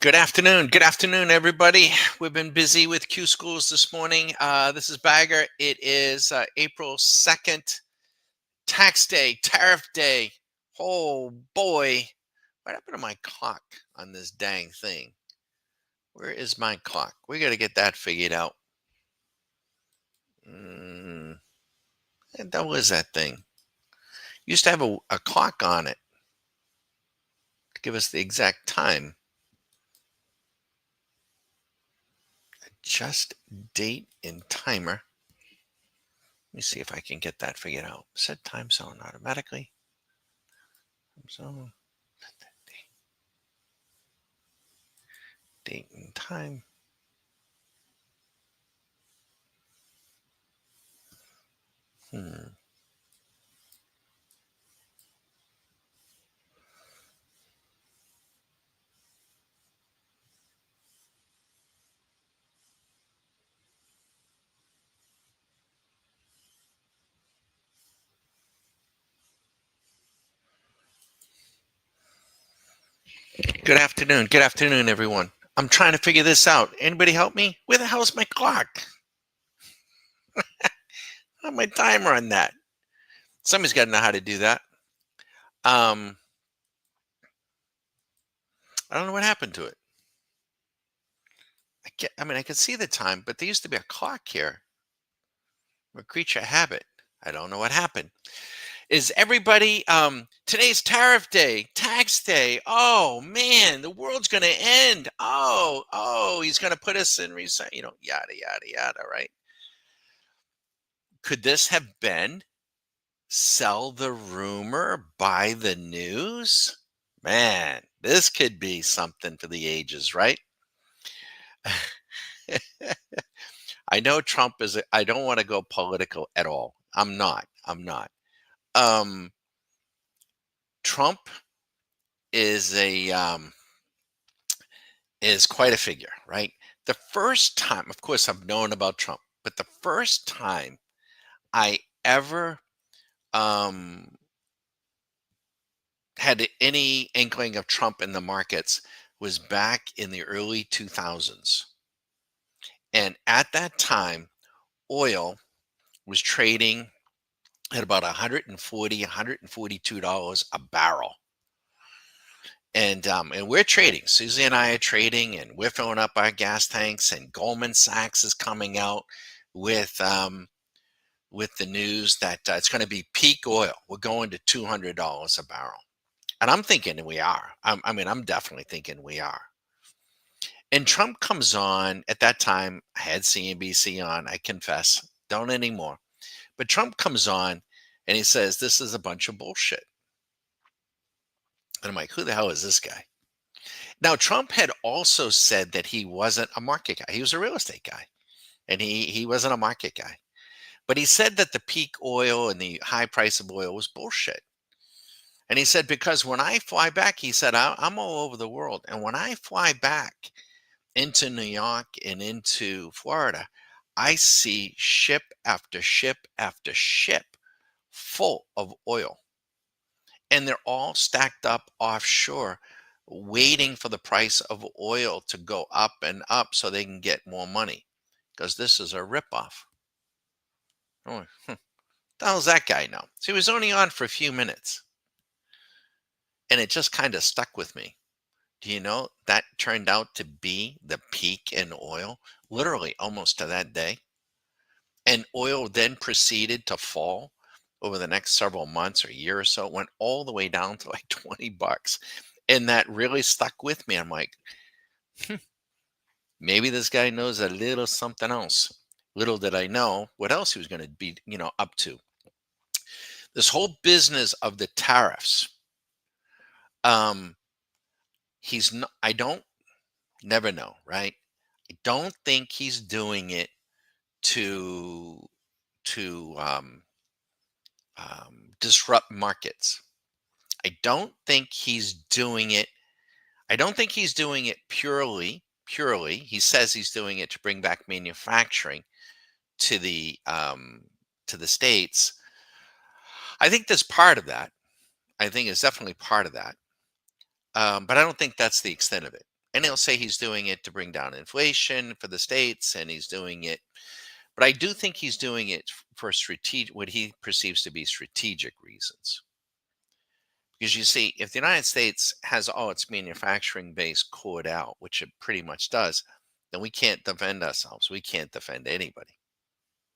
Good afternoon. Good afternoon, everybody. We've been busy with Q schools this morning. This is Bagger. It is April 2nd, tax day, tariff day. Oh boy. What happened to my clock on this dang thing? Where is my clock? We got to get that figured out. Mm, what the hell is that thing? Used to have a clock on it to give us the exact time. Adjust date and timer. Let me see if I can get that figured out. Set time zone automatically. So date and time. Hmm. Good afternoon. Good afternoon, everyone. I'm trying to figure this out. Anybody help me? Where the hell's my clock? I have my timer on that. Somebody's got to know how to do that. Um, I don't know what happened to it. I can see the time, but there used to be a clock here. I'm a creature of habit. I don't know what happened. Is everybody today's tariff day, tax day? Oh man, the world's gonna end. Oh, he's gonna put us in reset, yada yada yada, right? Could this have been sell the rumor, buy the news? Man, this could be something for the ages, right? I know Trump I don't want to go political at all. I'm not. I'm not. Um, Trump is a is quite a figure, right? The first time, of course, I've known about Trump, but the first time I ever um, had any inkling of Trump in the markets was back in the early 2000s. And at that time, oil was trading at about 140, $142 a barrel. And we're trading. Susie and I are trading, and we're filling up our gas tanks. And Goldman Sachs is coming out with the news that it's going to be peak oil. We're going to $200 a barrel, and I'm thinking we are. I'm definitely thinking we are. And Trump comes on at that time. I had CNBC on. I confess, don't anymore. But Trump comes on, and he says this is a bunch of bullshit. And I'm like, who the hell is this guy? Now, Trump had also said that he wasn't a market guy. He was a real estate guy, and he wasn't a market guy. But he said that the peak oil and the high price of oil was bullshit. And he said, because when I fly back, he said, I'm all over the world. And when I fly back into New York and into Florida, I see ship after ship after ship full of oil. And they're all stacked up offshore, waiting for the price of oil to go up and up so they can get more money because this is a ripoff. Oh, the hell's that guy know? So he was only on for a few minutes, and it just kind of stuck with me. Do you know that turned out to be the peak in oil, literally almost to that day? And oil then proceeded to fall over the next several months or a year or so. It went all the way down to like $20. And that really stuck with me. I'm like, hmm, maybe this guy knows a little something else. Little did I know what else he was going to be, up to. This whole business of the tariffs. Um, he's not, I don't never know, right? I don't think he's doing it to disrupt markets. I don't think he's doing it. I don't think he's doing it purely. He says he's doing it to bring back manufacturing to the states. I think there's part of that. I think it's definitely part of that. But I don't think that's the extent of it. And he'll say he's doing it to bring down inflation for the states, and he's doing it. But I do think he's doing it for strategic, what he perceives to be strategic reasons. Because you see, if the United States has all its manufacturing base cored out, which it pretty much does, then we can't defend ourselves. We can't defend anybody.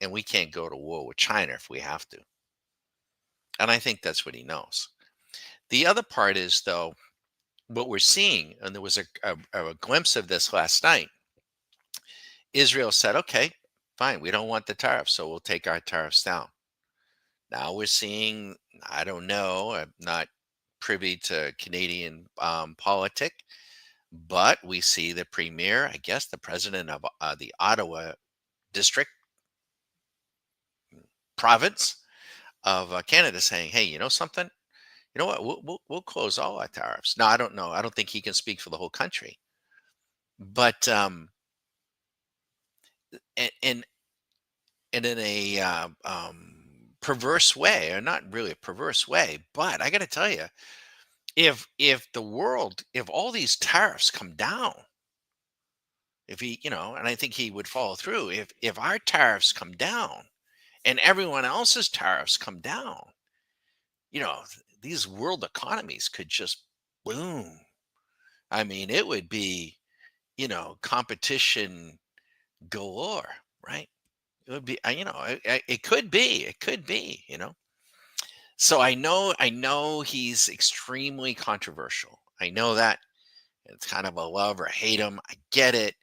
And we can't go to war with China if we have to. And I think that's what he knows. The other part is, though, what we're seeing, and there was a glimpse of this last night. Israel said, okay, fine, we don't want the tariffs, so we'll take our tariffs down. Now we're seeing, I don't know, I'm not privy to Canadian politic, but we see the premier, I guess the president of the Ottawa district province of Canada saying, hey, you know something? You know what? We'll close all our tariffs. Now, I don't know. I don't think he can speak for the whole country, but and and in a perverse way, or not really a perverse way, but I got to tell you, if the world, if all these tariffs come down, if he, and I think he would follow through, if our tariffs come down and everyone else's tariffs come down, these world economies could just boom. I mean, it would be, competition galore, right? It would be, it could be, So I know he's extremely controversial. I know that it's kind of a love or hate him. I get it,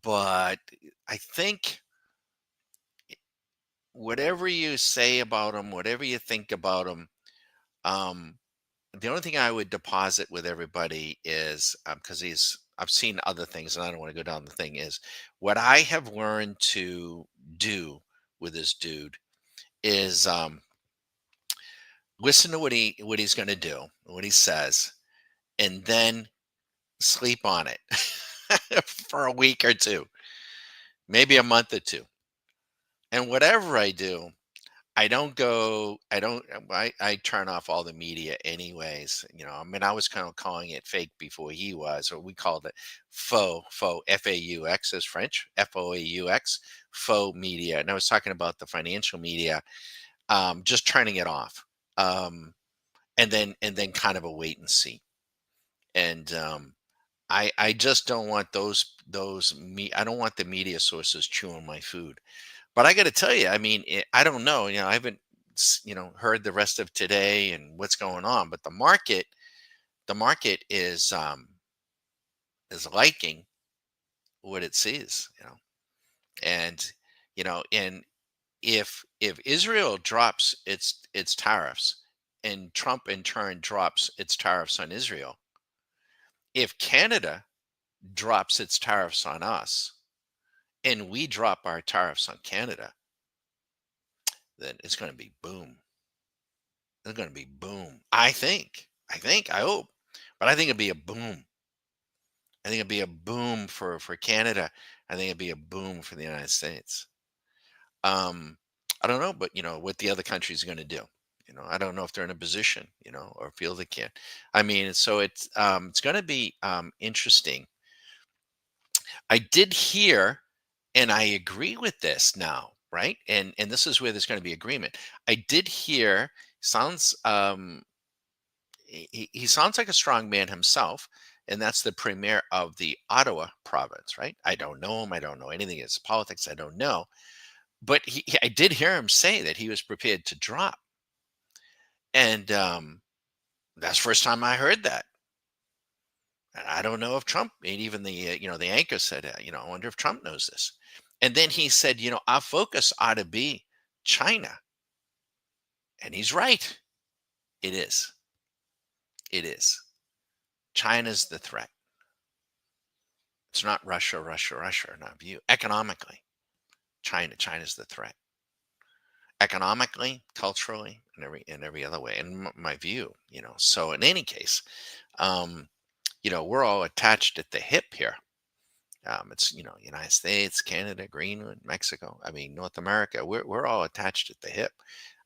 but I think whatever you say about him, whatever you think about him, um, the only thing I would deposit with everybody is, because I've seen other things, and I don't want to go down the thing, is what I have learned to do with this dude is listen to what he's going to do, what he says, and then sleep on it for a week or two, maybe a month or two. And whatever I do, I turn off all the media anyways. I mean, I was kind of calling it fake before he was, or we called it faux, FAUX is French, FOAUX, faux media. And I was talking about the financial media, just turning it off. And then kind of a wait and see. And I just don't want I don't want the media sources chewing my food. But I got to tell you, I mean, I don't know. I haven't heard the rest of today and what's going on, but the market is liking what it sees. And and if Israel drops its tariffs, and Trump in turn drops its tariffs on Israel, if Canada drops its tariffs on us and we drop our tariffs on Canada, then it's going to be boom. It's going to be boom. I hope, but I think it'd be a boom. I think it'd be a boom for Canada. I think it'd be a boom for the United States. Um, I don't know, but what the other countries are going to do. I don't know if they're in a position, or feel they can. I mean, so it's going to be interesting. I did hear, and I agree with this now, right? And this is where there's going to be agreement. I did hear, sounds he sounds like a strong man himself, and that's the premier of the Ottawa province, right? I don't know him. I don't know anything. It's politics. I don't know, but I did hear him say that he was prepared to drop, and that's the first time I heard that. And I don't know if Trump, and even the anchor said, I wonder if Trump knows this. And then he said, our focus ought to be China. And he's right. It is. It is. China's the threat. It's not Russia, Russia, Russia, in our view. Economically, China's the threat. Economically, culturally, in every other way, in my view. So in any case, um, we're all attached at the hip here. It's United States, Canada, Greenland, Mexico. I mean, North America. We're all attached at the hip.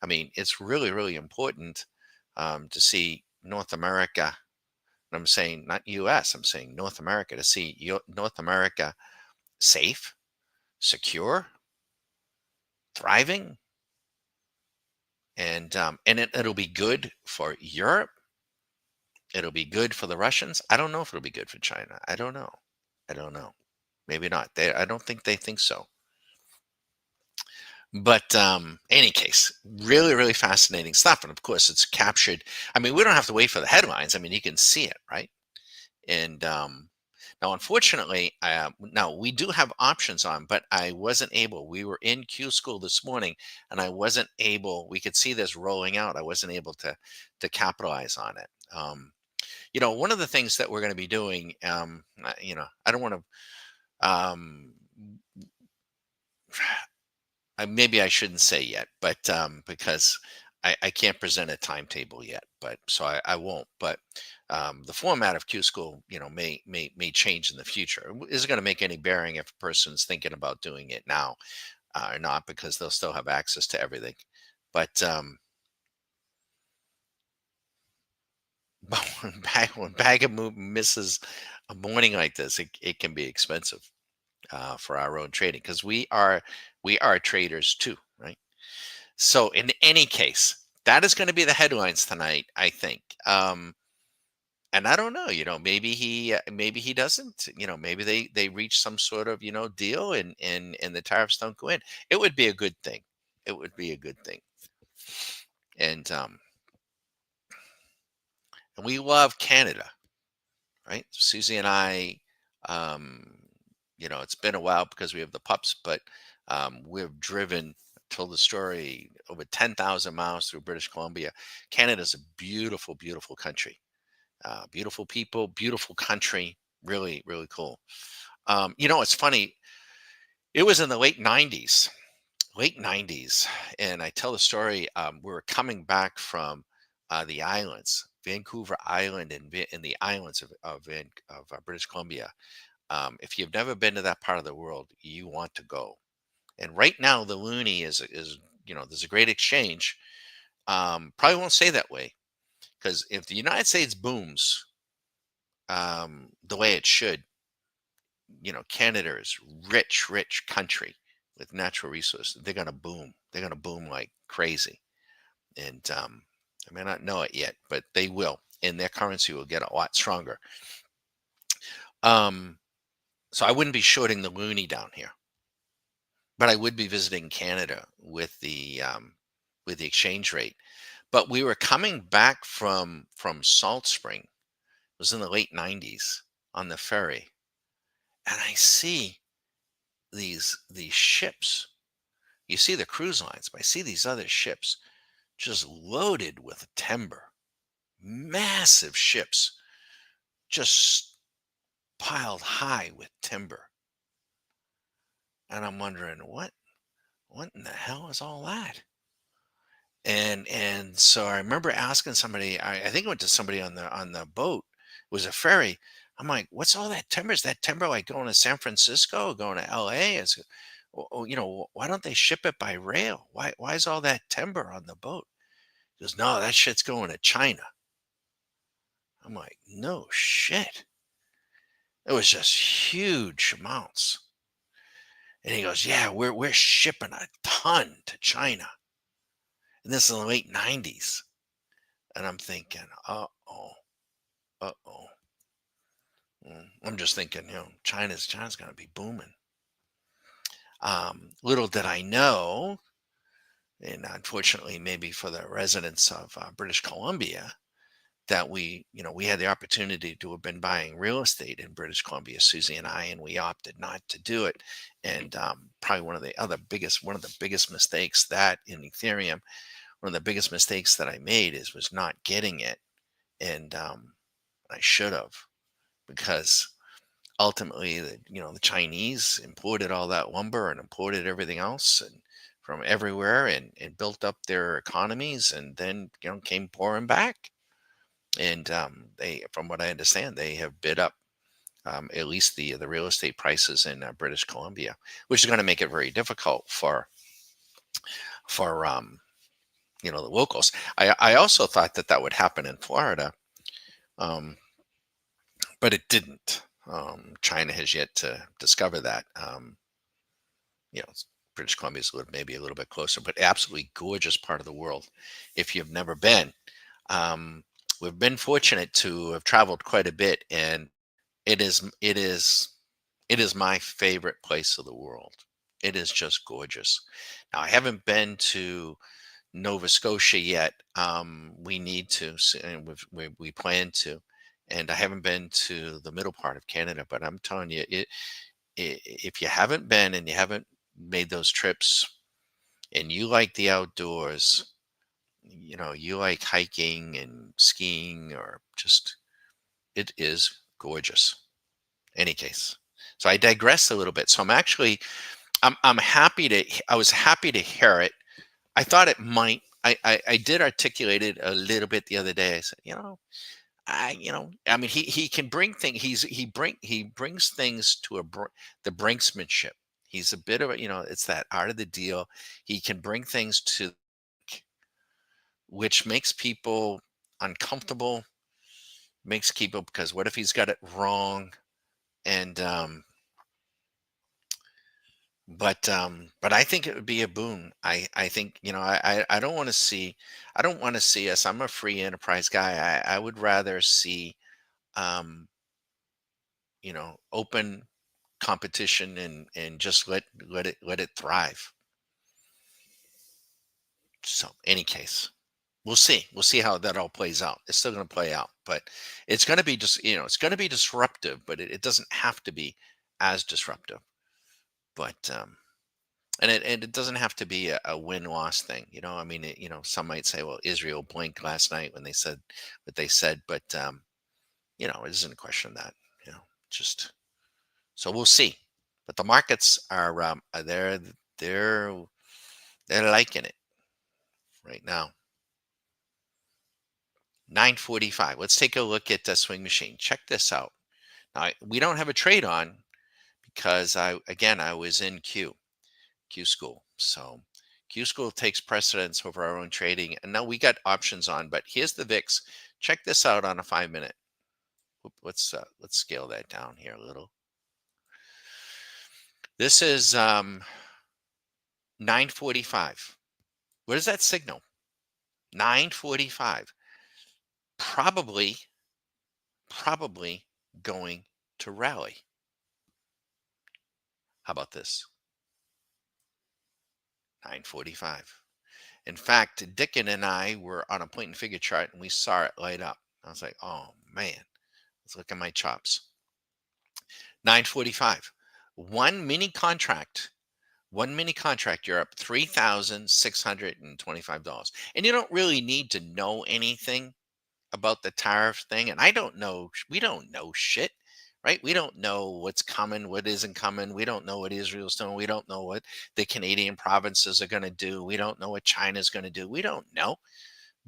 I mean, it's really really important to see North America And I'm saying not US, I'm saying North America, to see North America safe, secure, thriving, and it'll be good for Europe. It'll be good for the Russians. I don't know if it'll be good for China. I don't know. I don't know. Maybe not. I don't think they think so. But any case, really, really fascinating stuff. And of course, it's captured. I mean, we don't have to wait for the headlines. I mean, you can see it, right? And now, unfortunately, now we do have options on, but I wasn't able. We were in Q school this morning, and I wasn't able. We could see this rolling out. I wasn't able to capitalize on it. One of the things that we're going to be doing, I don't want to. Maybe I shouldn't say yet, but because I can't present a timetable yet, but so I won't. But the format of Q School, may change in the future. Is it going to make any bearing if a person's thinking about doing it now or not? Because they'll still have access to everything. But but when bag of misses a morning like this, it can be expensive for our own trading because we are traders too, right? So in any case, that is going to be the headlines tonight, I think. And I don't know, maybe he doesn't, maybe they reach some sort of, deal and the tariffs don't go in. It would be a good thing. It would be a good thing. And we love Canada, right? Susie and I, um, it's been a while because we have the pups, but we've driven, told the story, over 10,000 miles through British Columbia. Canada's a beautiful, beautiful country. Beautiful people, beautiful country, really, really cool. It's funny. It was in the late 90s, and I tell the story. We were coming back from the islands, Vancouver Island, and in the islands of British Columbia. If you've never been to that part of the world, you want to go. And right now, the loonie is there's a great exchange. Probably won't stay that way because if the United States booms the way it should, Canada is rich, rich country with natural resources. They're gonna boom. They're gonna boom like crazy. And I may not know it yet, but they will, and their currency will get a lot stronger. Um, so I wouldn't be shorting the loonie down here, but I would be visiting Canada with the exchange rate. But we were coming back from Salt Spring. It was in the late 90s on the ferry, and I see these ships. You see the cruise lines, but I see these other ships just loaded with timber, massive ships, just piled high with timber. And I'm wondering what in the hell is all that? And so I remember asking somebody, I think it went to somebody on the boat, it was a ferry. I'm like, what's all that timber? Is that timber like going to San Francisco, going to LA? Why don't they ship it by rail? Why is all that timber on the boat? He goes, no, that shit's going to China. I'm like, no shit. It was just huge amounts. And he goes, yeah, we're shipping a ton to China. And this is in the late 90s. And I'm thinking, uh-oh, uh-oh. I'm just thinking, China's going to be booming. Little did I know, and unfortunately, maybe for the residents of British Columbia, that we had the opportunity to have been buying real estate in British Columbia, Susie and I, and we opted not to do it. And probably one of the biggest mistakes that in Ethereum, one of the biggest mistakes that I made was not getting it, and I should have, because ultimately the Chinese imported all that lumber and imported everything else and from everywhere and built up their economies, and then came pouring back. And they, from what I understand, they have bid up at least the real estate prices in British Columbia, which is going to make it very difficult for the locals. I also thought that would happen in Florida. Um, but it didn't. China has yet to discover that. You know, British Columbia is maybe a little bit closer, but absolutely gorgeous part of the world. If you've never been, um, we've been fortunate to have traveled quite a bit, and it is my favorite place of the world. It is just gorgeous. Now I haven't been to Nova Scotia yet. We need to, and we plan to. And I haven't been to the middle part of Canada, but I'm telling you, if you haven't been and you haven't made those trips, and you like the outdoors, you like hiking and skiing, or just it is gorgeous. Any case, so I digress a little bit. So I'm happy to I was happy to hear it. I thought it might. I did articulate it a little bit the other day. I said, I mean, he can bring things. He brings things to the brinksmanship. He's a bit of a, it's that art of the deal. He can bring things to, which makes people uncomfortable, makes people, because what if he's got it wrong? And but I think it would be a boon. I think, I don't want to see, us. I'm a free enterprise guy. I would rather see, um, open competition, and just let it thrive. So any case, we'll see how that all plays out. It's still going to play out, but it's going to be just, it's going to be disruptive, but it doesn't have to be as disruptive. But and it doesn't have to be a win-loss thing. I mean, some might say, well, Israel blinked last night when they said what they said, but it isn't a question of that. Just, so we'll see. But the markets are they're they're liking it right now. 9:45. Let's take a look at the swing machine. Check this out. Now, we don't have a trade on because I was in Q school. So Q school takes precedence over our own trading. And now we got options on, but here's the VIX. Check this out on a 5 minute. Let's scale that down here a little. This is 9:45. What does that signal? 9:45. Probably going to rally. How about this? 9:45. In fact, Dickon and I were on a point and figure chart, and we saw it light up. I was like, oh man, let's look at my chops. 9:45. One mini contract. One mini contract, you're up $3,625. And you don't really need to know anything about the tariff thing. And I don't know, we don't know shit, right? We don't know what's coming, what isn't coming. We don't know what Israel's doing. We don't know what the Canadian provinces are going to do. We don't know what China's going to do. We don't know.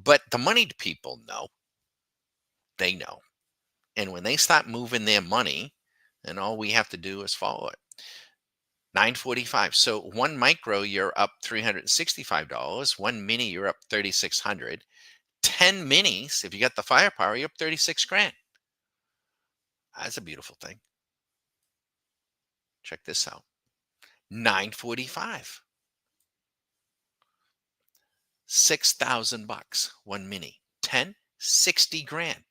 But the moneyed people know. They know. And when they start moving their money, then all we have to do is follow it. 9:45. So one micro, you're up $365. One mini, you're up 3,600. 10 minis, if you got the firepower, you're up 36 grand. That's a beautiful thing. Check this out. 9:45. $6,000. One mini. 10, 60 grand.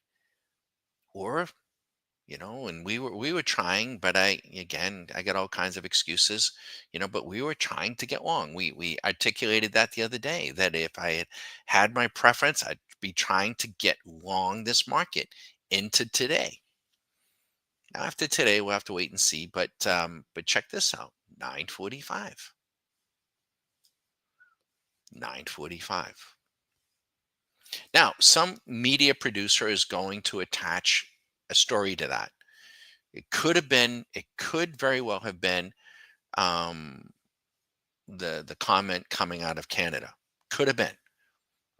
Or, and we were trying, but I got all kinds of excuses, but we were trying to get long. We articulated that the other day, that if I had my preference, I'd be trying to get long this market into today. Now after today, we'll have to wait and see, but check this out. 9:45. 9:45. Now, some media producer is going to attach a story to that. It could very well have been, um, the comment coming out of Canada. Could have been.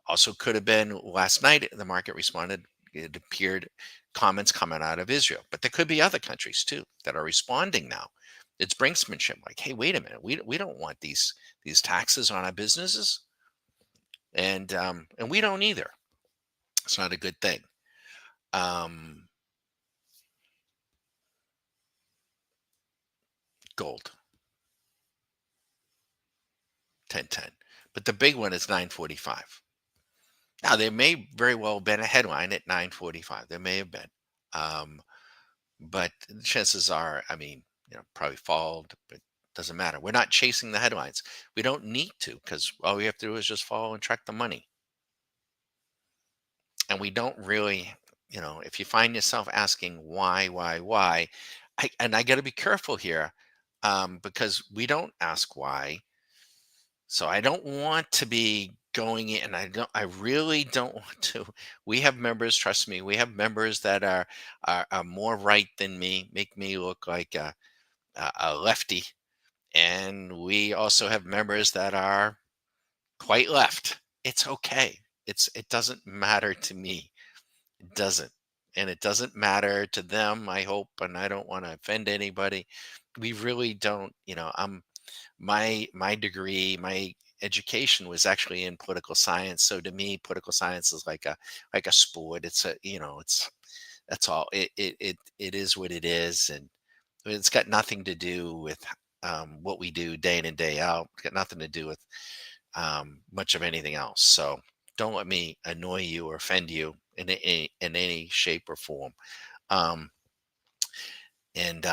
Also could have been last night. The market responded. It appeared comments coming out of Israel, but there could be other countries too that are responding now. It's brinksmanship. Like, hey, wait a minute. We don't want these taxes on our businesses, and we don't either. It's not a good thing. Um, Gold, 1010. But the big one is 945. Now, there may very well have been a headline at 945. There may have been. Um, but the chances are, I mean, probably fall, but doesn't matter. We're not chasing the headlines. We don't need to, because all we have to do is just follow and track the money. And we don't really, if you find yourself asking why, I got to be careful here, because we don't ask why. So I don't want to be going in, and I really don't want to. We have members, trust me, we have members that are more right than me, make me look like a lefty. And we also have members that are quite left. It's okay. It doesn't matter to me. It doesn't. And it doesn't matter to them, I hope, and I don't want to offend anybody. We really don't, my degree, my education was actually in political science. So to me, political science is like a sport. It's it's that's all. It is what it is, and it's got nothing to do with what we do day in and day out. It's got nothing to do with much of anything else. So don't let me annoy you or offend you in any shape or form. Um, and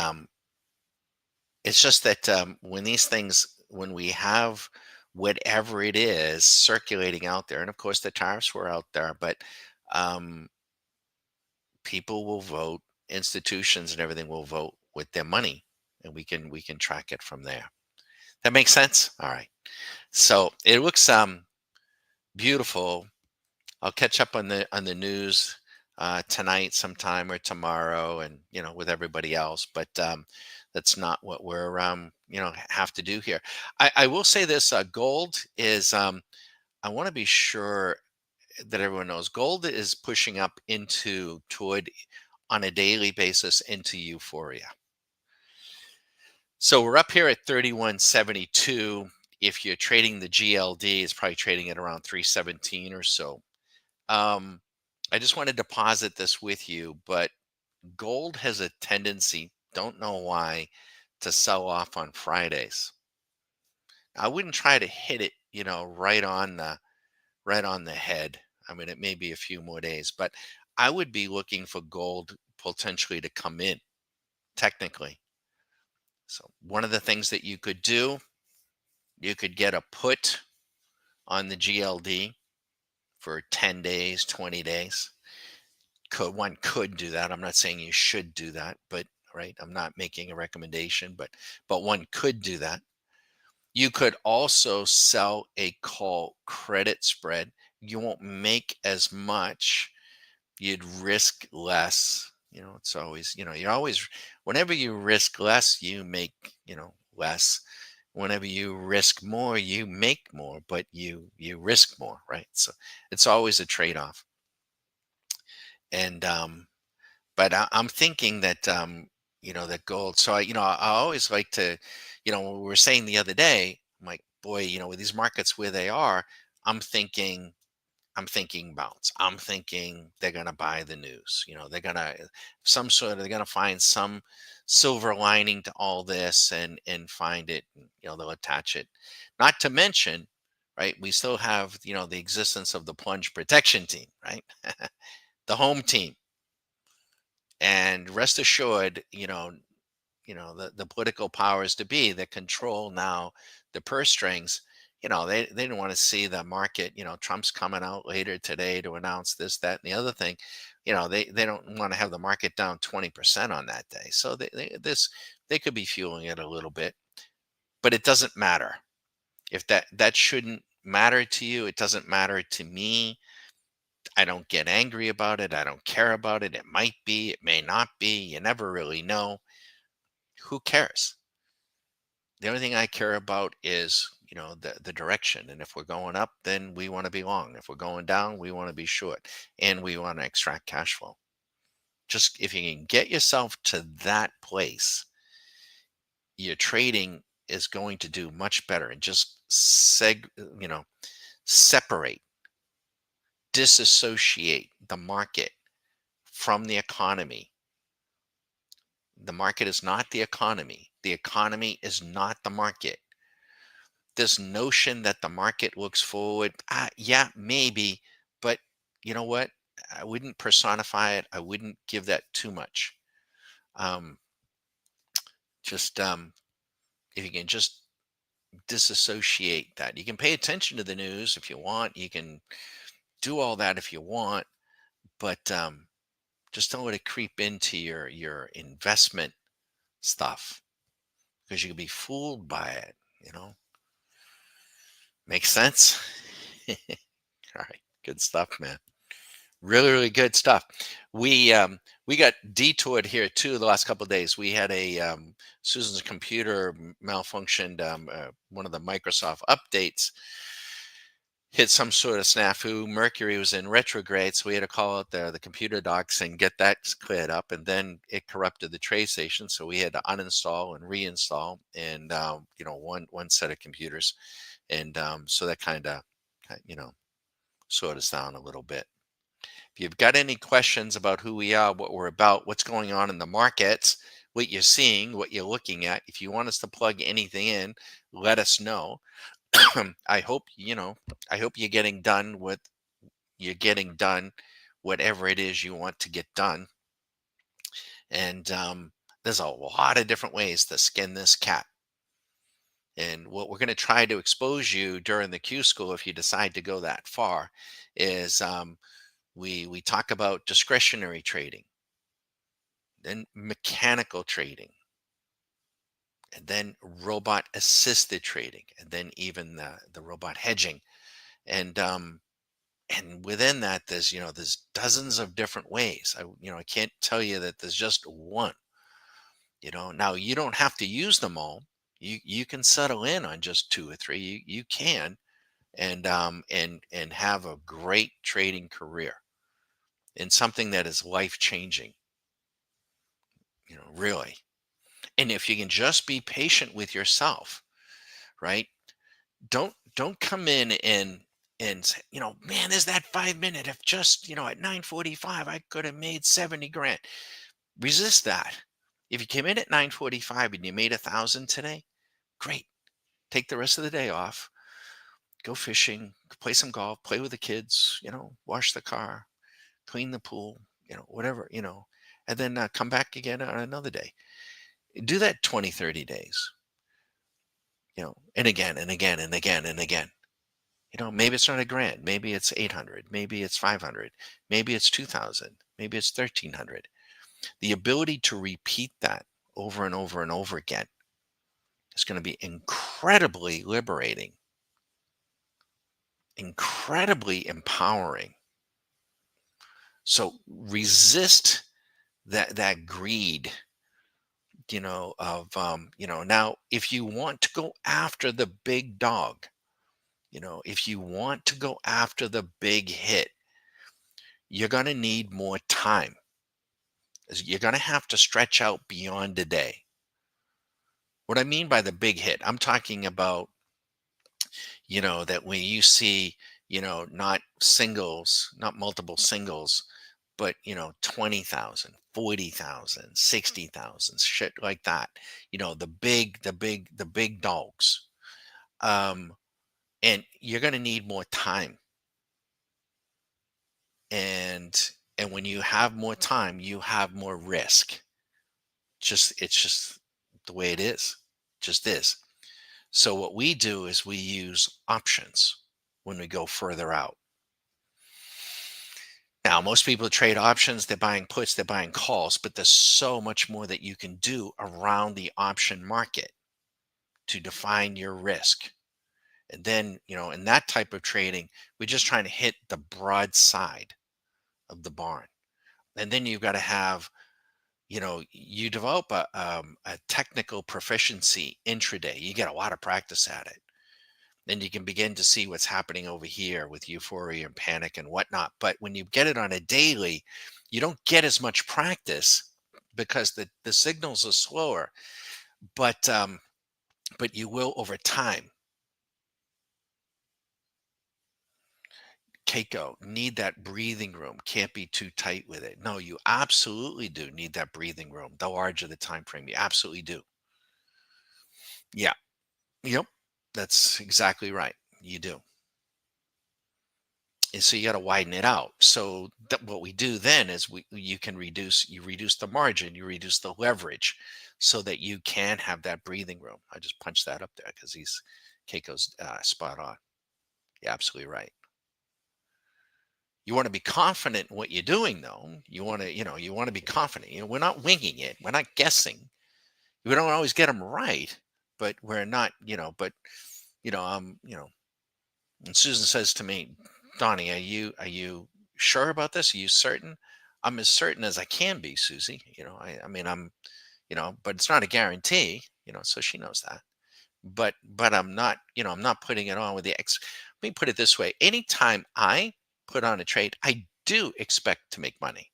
it's just that when these things, when we have whatever it is circulating out there, and of course the tariffs were out there, but um, people will vote, institutions and everything will vote with their money, and we can track it from there. That makes sense. All right. So it looks beautiful. I'll catch up on the news tonight sometime or tomorrow, and with everybody else. But that's not what we're have to do here. I will say this: gold is. I want to be sure that everyone knows gold is pushing up into toward on a daily basis into euphoria. So we're up here at 3172. If you're trading the GLD, it's probably trading at around 317 or so. Um, I just want to deposit this with you, but gold has a tendency, don't know why, to sell off on Fridays. I wouldn't try to hit it, right on the head. I mean, it may be a few more days, but I would be looking for gold potentially to come in technically. So one of the things that you could do, you could get a put on the GLD for 10 days, 20 days. One could do that. I'm not saying you should do that, but right, I'm not making a recommendation, but one could do that. You could also sell a call credit spread. You won't make as much. You'd risk less. It's always, you always, whenever you risk less, you make, less. Whenever you risk more, you make more, but you risk more, right? So it's always a trade-off. And but I'm thinking that that gold. So I always like to, we were saying the other day, I'm like, boy, with these markets where they are, I'm thinking, I'm thinking bounce. I'm thinking they're gonna buy the news. They're gonna find some silver lining to all this and find it. And, they'll attach it. Not to mention, right? We still have the existence of the plunge protection team, right? The home team. And rest assured, the political powers to be that control now the purse strings, they didn't want to see the market. Trump's coming out later today to announce this, that, and the other thing. They don't want to have the market down 20% on that day. So they could be fueling it a little bit, but it doesn't matter. If that shouldn't matter to you, it doesn't matter to me. I don't get angry about it. I don't care about it. It might be, it may not be. You never really know. Who cares? The only thing I care about is, the direction. And if we're going up, then we want to be long. If we're going down, we want to be short, and we want to extract cash flow. Just if you can get yourself to that place, your trading is going to do much better. And just separate, disassociate the market from the economy. The market is not the economy. The economy is not the market. This notion that the market looks forward, yeah, maybe, but you know what? I wouldn't personify it. I wouldn't give that too much. Um, just if you can just disassociate that, you can pay attention to the news if you want. You can do all that if you want, but just don't let it creep into your investment stuff because you can be fooled by it. You know, makes sense. All right, good stuff, man. Really, really good stuff. We got detoured here too the last couple of days. We had a Susan's computer malfunctioned. One of the Microsoft updates hit some sort of snafu. Mercury was in retrograde, so we had to call out the computer docs and get that cleared up. And then it corrupted the tray station, so we had to uninstall and reinstall, and one set of computers, and so that kind of slowed us down a little bit. If you've got any questions about who we are, what we're about, what's going on in the markets, what you're seeing, what you're looking at, if you want us to plug anything in, let us know. I hope I hope you're getting done whatever it is you want to get done. And there's a lot of different ways to skin this cat. And what we're going to try to expose you during the Q school, if you decide to go that far, is we talk about discretionary trading, then mechanical trading, and then robot assisted trading, and then even the robot hedging. And within that, there's dozens of different ways. I can't tell you that there's just one. Now you don't have to use them all. You can settle in on just two or three. You can, and have a great trading career in something that is life changing. Really. And if you can just be patient with yourself, right? Don't come in and say, man, is that 5 minute? If just, at 9:45, I could have made 70 grand. Resist that. If you came in at 9:45 and you made 1,000 today, great. Take the rest of the day off. Go fishing, play some golf, play with the kids, wash the car, clean the pool, whatever, and then come back again on another day. Do that 20, 30 days, and again and again and again and again. Maybe it's not a grand, maybe it's 800, maybe it's 500, maybe it's 2,000, maybe it's 1,300. The ability to repeat that over and over and over again is going to be incredibly liberating, incredibly empowering. So resist that greed, now if you want to go after the big dog, if you want to go after the big hit, you're going to need more time. You're going to have to stretch out beyond a day. What I mean by the big hit, I'm talking about, that when you see, not singles, not multiple singles, but, 20,000, 40,000, 60,000, shit like that. The big dogs. Um, and you're going to need more time. And when you have more time, you have more risk. It's just the way it is. Just is. So what we do is we use options when we go further out. Now, most people trade options, they're buying puts, they're buying calls, but there's so much more that you can do around the option market to define your risk. And then, in that type of trading, we're just trying to hit the broad side of the barn. And then you've got to have, you develop a technical proficiency intraday. You get a lot of practice at it. Then you can begin to see what's happening over here with euphoria and panic and whatnot. But when you get it on a daily, you don't get as much practice because the signals are slower. But you will over time. Keiko, need that breathing room. Can't be too tight with it. No, you absolutely do need that breathing room. The larger the time frame, you absolutely do. Yeah. Yep. That's exactly right. You do. And so you got to widen it out. So what we do then is you reduce the margin, you reduce the leverage so that you can have that breathing room. I just punched that up there because he's Keiko's spot on. You're absolutely right. You want to be confident in what you're doing, though. You want to be confident. We're not winging it. We're not guessing. We don't always get them right, but we're not, but, you know, and Susan says to me, Donnie, are you sure about this? Are you certain? I'm as certain as I can be, Susie. I mean, but it's not a guarantee, so she knows that. But I'm not putting it on with the X. Let me put it this way. Anytime I put on a trade, I do expect to make money.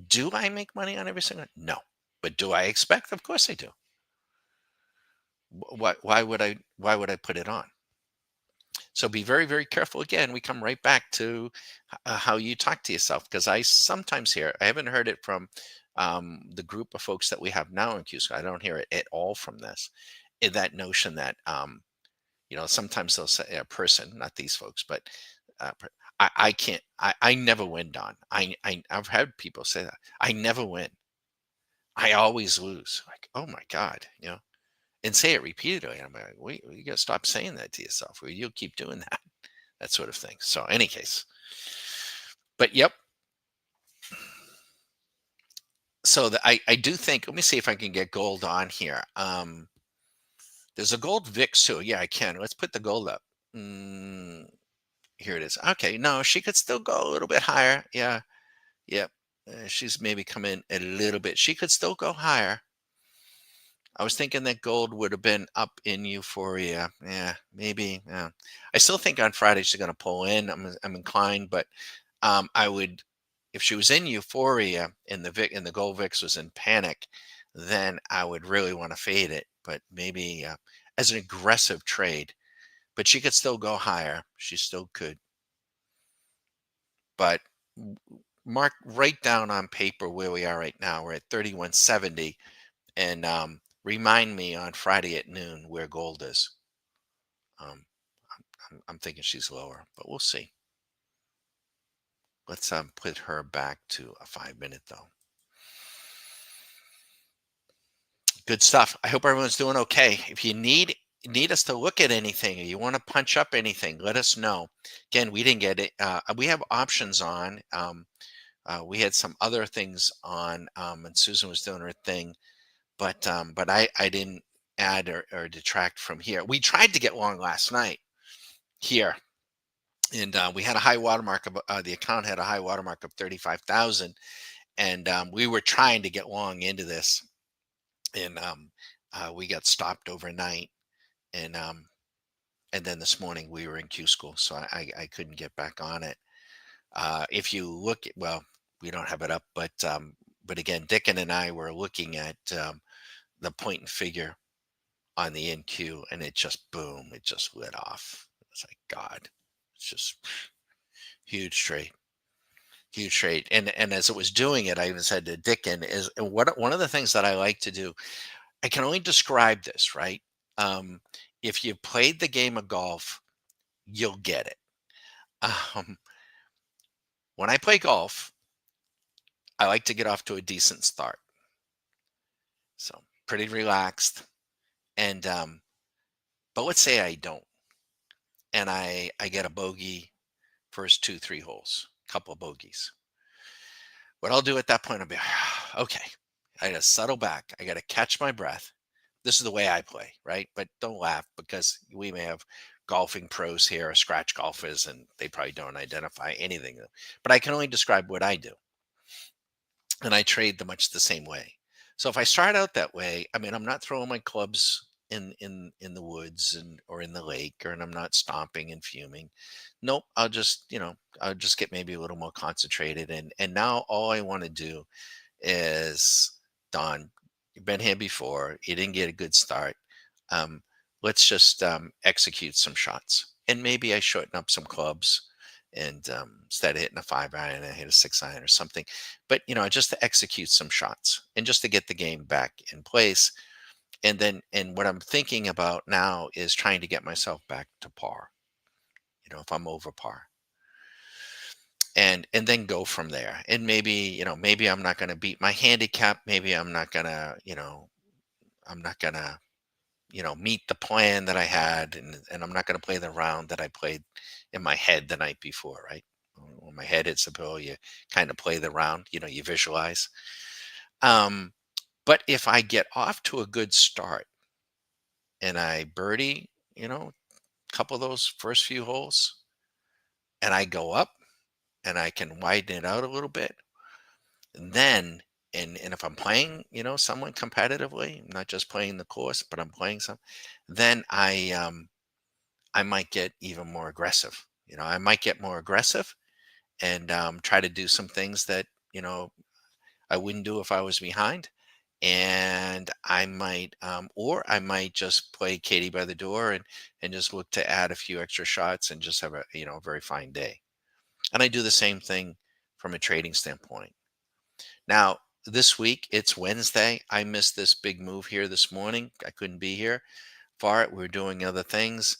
Do I make money on every single? No. But do I expect? Of course I do. Why would I put it on? So be very, very careful. Again, we come right back to how you talk to yourself, because I sometimes hear, I haven't heard it from the group of folks that we have now in Cusco. I don't hear it at all from this. That notion that, sometimes they'll say a person, not these folks, but I can't, I never win, Don. I've had people say that. I never win. I always lose. Like, oh my God, and say it repeatedly. And I'm like, wait, you got to stop saying that to yourself, or you'll keep doing that, that sort of thing. So, any case, but yep. So I do think. Let me see if I can get gold on here. There's a gold VIX too. Yeah, I can. Let's put the gold up. Mm, Here it is. Okay, no, she could still go a little bit higher. Yeah, yep. She's maybe come in a little bit. She could still go higher. I was thinking that gold would have been up in euphoria. Yeah, maybe. Yeah. I still think on Friday she's going to pull in. I'm inclined, but I would, if she was in euphoria and the gold VIX was in panic, then I would really want to fade it. But maybe as an aggressive trade, but she could still go higher. She still could. But mark right down on paper where we are right now. We're at 3170, and remind me on Friday at noon where gold is. Um, I'm thinking she's lower, but we'll see. Let's put her back to a 5 minute though. Good stuff. I hope everyone's doing okay. If you need us to look at anything, or you want to punch up anything, let us know. Again, we didn't get it. We have options on. We had some other things on, and Susan was doing her thing, but I didn't add or detract from here. We tried to get long last night here, and we had a high watermark of the account had a high watermark of 35,000, and we were trying to get long into this, and we got stopped overnight, and then this morning we were in Q school, so I couldn't get back on it. If you look at, well, we don't have it up, but again, Dickon and I were looking at the point and figure on the NQ, and it just boom, it just lit off. It's like God, it's just huge trade, huge trade. And as it was doing it, I even said to Dickon, is what one of the things that I like to do. I can only describe this, right? Um, if you played the game of golf, you'll get it. Um, when I play golf, I like to get off to a decent start. So pretty relaxed. And but let's say I don't, and I get a bogey first two, three holes, couple of bogeys. What I'll do at that point, I'll be okay. I gotta settle back. I gotta catch my breath. This is the way I play, right? But don't laugh, because we may have golfing pros here, scratch golfers, and they probably don't identify anything. But I can only describe what I do, and I trade the much the same way. So if I start out that way, I mean, I'm not throwing my clubs in the woods and or in the lake, or and I'm not stomping and fuming. Nope, I'll just get maybe a little more concentrated, and now all I want to do is, Don, you've been here before. You didn't get a good start. Um, let's just execute some shots, and maybe I shorten up some clubs, and instead of hitting a 5 iron, I hit a 6 iron or something. But just to execute some shots and just to get the game back in place. And what I'm thinking about now is trying to get myself back to par. If I'm over par, and then go from there. And maybe I'm not going to beat my handicap. Maybe I'm not going to meet the plan that I had, and I'm not going to play the round that I played in my head the night before, right? When my head hits a bill, you kind of play the round, you visualize. Um, but if I get off to a good start and I birdie, a couple of those first few holes, and I go up and I can widen it out a little bit, then and if I'm playing, someone competitively, not just playing the course, but I'm playing some, then I might get even more aggressive. I might get more aggressive and try to do some things that I wouldn't do if I was behind. And or I might just play Katie by the door and just look to add a few extra shots and just have a very fine day. And I do the same thing from a trading standpoint. Now, this week it's Wednesday. I missed this big move here this morning. I couldn't be here for it. We're doing other things.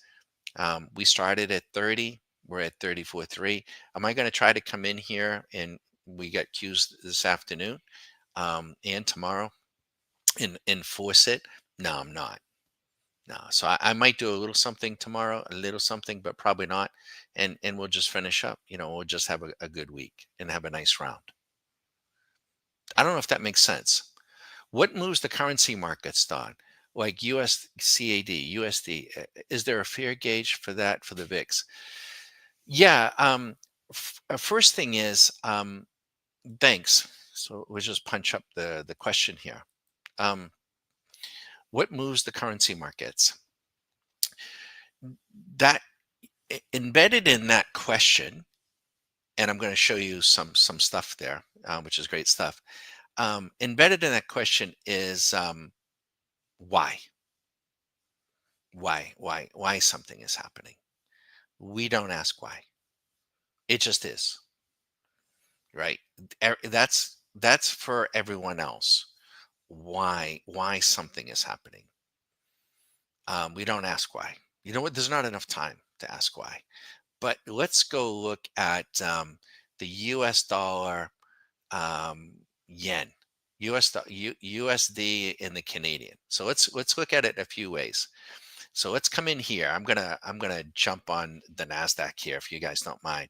We started at 30. We're at 34.3. Am I going to try to come in here and we got cues this afternoon and tomorrow and force it? No, I'm not. No. So I might do a little something tomorrow, a little something, but probably not. And we'll just finish up. We'll just have a good week and have a nice round. I don't know if that makes sense. What moves the currency markets, Don? Like USCAD, USD. Is there a fear gauge for that for the VIX? Yeah. First thing is, thanks. So we'll just punch up the question here. Um, what moves the currency markets? That embedded in that question, and I'm going to show you some stuff there, which is great stuff. Embedded in that question is why, why something is happening. We don't ask why. It just is, right? That's for everyone else. Why something is happening. We don't ask why. You know what? There's not enough time to ask why. But let's go look at the U.S. dollar, yen, USD, and the Canadian. So let's look at it a few ways. So let's come in here. I'm gonna jump on the Nasdaq here, if you guys don't mind,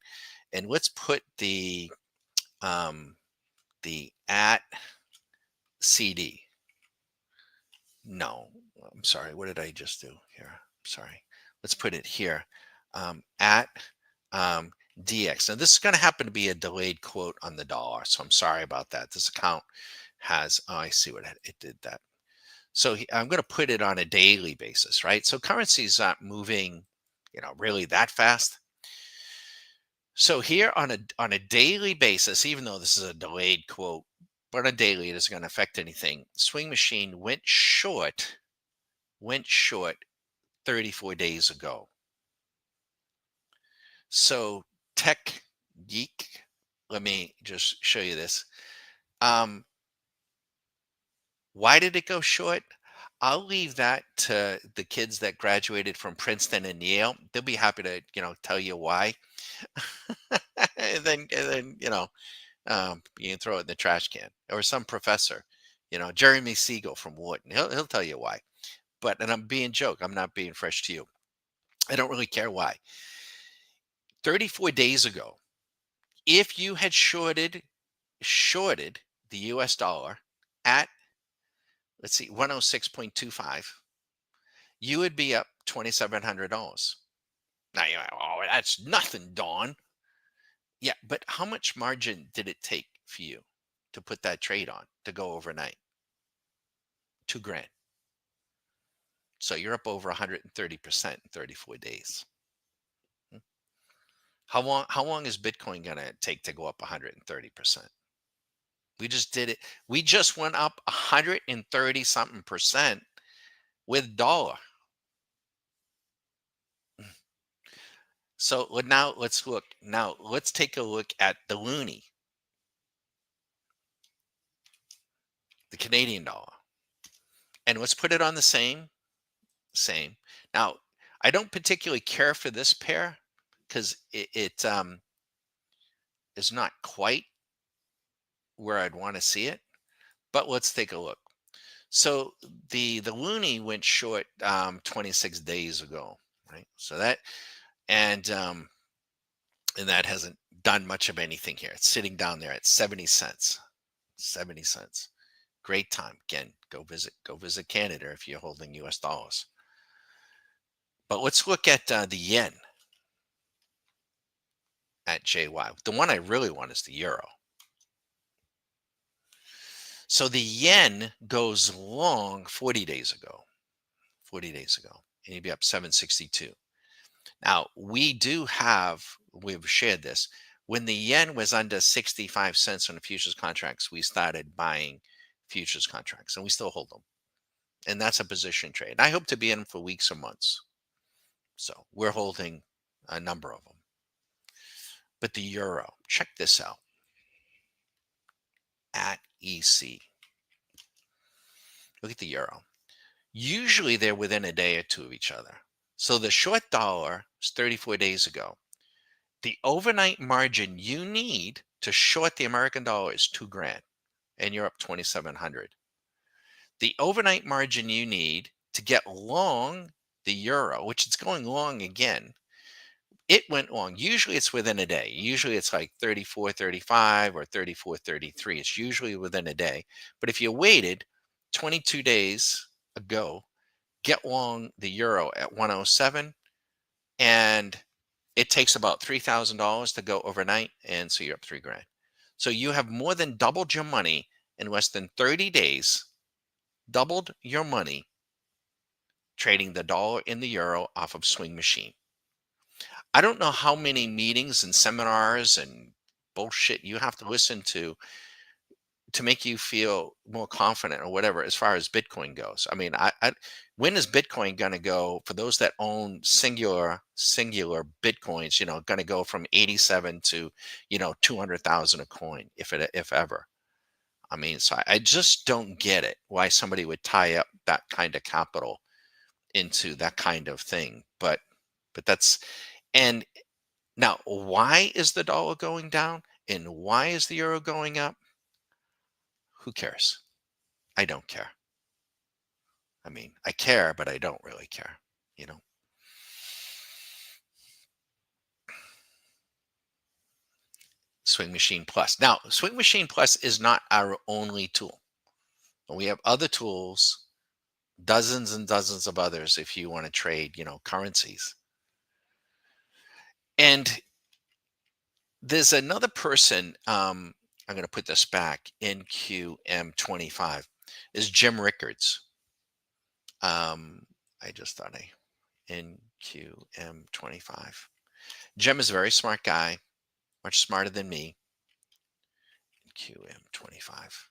and let's put um, the at CD. No, I'm sorry. What did I just do here? Sorry. Let's put it here at um, DX. Now, this is going to happen to be a delayed quote on the dollar. So I'm sorry about that. This account has, oh, I see what it did that. So I'm going to put it on a daily basis, right? So currency's not moving, really that fast. So here on a daily basis, even though this is a delayed quote, but on a daily, it isn't going to affect anything. Swing Machine went short 34 days ago. So Tech Geek, let me just show you this. Um, why did it go short? I'll leave that to the kids that graduated from Princeton and Yale. They'll be happy to, tell you why. and then, you can throw it in the trash can. Or some professor, Jeremy Siegel from Wharton. He'll tell you why. And I'm being joke. I'm not being fresh to you. I don't really care why. 34 days ago, if you had shorted the US dollar at, let's see, 106.25, you would be up $2,700. Now you're like, oh, that's nothing, Dawn. Yeah, but how much margin did it take for you to put that trade on to go overnight? 2 grand. So you're up over 130% in 34 days. How long is Bitcoin gonna take to go up 130%? We just did it. We just went up 130 something percent with dollar. So now let's look. Now let's take a look at the loonie, the Canadian dollar, and let's put it on the same. Now, I don't particularly care for this pair because it is not quite where I'd want to see it. But let's take a look. So the loonie went short 26 days ago, right? So that and and that hasn't done much of anything here. It's sitting down there at 70 cents. 70 cents. Great time. Again, go visit Canada if you're holding US dollars. But let's look at the yen at JY. The one I really want is the euro. So the yen goes long 40 days ago. 40 days ago. And you'd be up 762. Now, we've shared this. When the yen was under 65 cents on the futures contracts, we started buying futures contracts and we still hold them. And that's a position trade. I hope to be in for weeks or months. So we're holding a number of them. But the euro, check this out at EC. Look at the euro. Usually they're within a day or two of each other. So the short dollar is 34 days ago. The overnight margin you need to short the American dollar is 2 grand, and you're up 2,700. The overnight margin you need to get long the euro, which it's going long again, it went long. Usually it's within a day. Usually it's like 34.35 or 34.33. It's usually within a day. But if you waited 22 days ago, get long the euro at 107, and it takes about $3,000 to go overnight. And so you're up 3 grand. So you have more than doubled your money in less than 30 days, doubled your money trading the dollar in the euro off of Swing Machine. I don't know how many meetings and seminars and bullshit you have to listen to make you feel more confident or whatever as far as Bitcoin goes. I mean, when is Bitcoin going to go, for those that own singular Bitcoins, going to go from 87 to 200,000 a coin, if ever. I mean, so I just don't get it why somebody would tie up that kind of capital into that kind of thing. But that's, and now, why is the dollar going down and why is the euro going up? Who cares? I don't care. I mean, I care, but I don't really care, you know. Swing Machine Plus. Now, Swing Machine Plus is not our only tool. We have other tools, dozens and dozens of others if you want to trade, currencies. And there's another person, I'm going to put this back in QM25, is Jim Rickards. I just thought in QM25. Jim is a very smart guy, much smarter than me. QM25.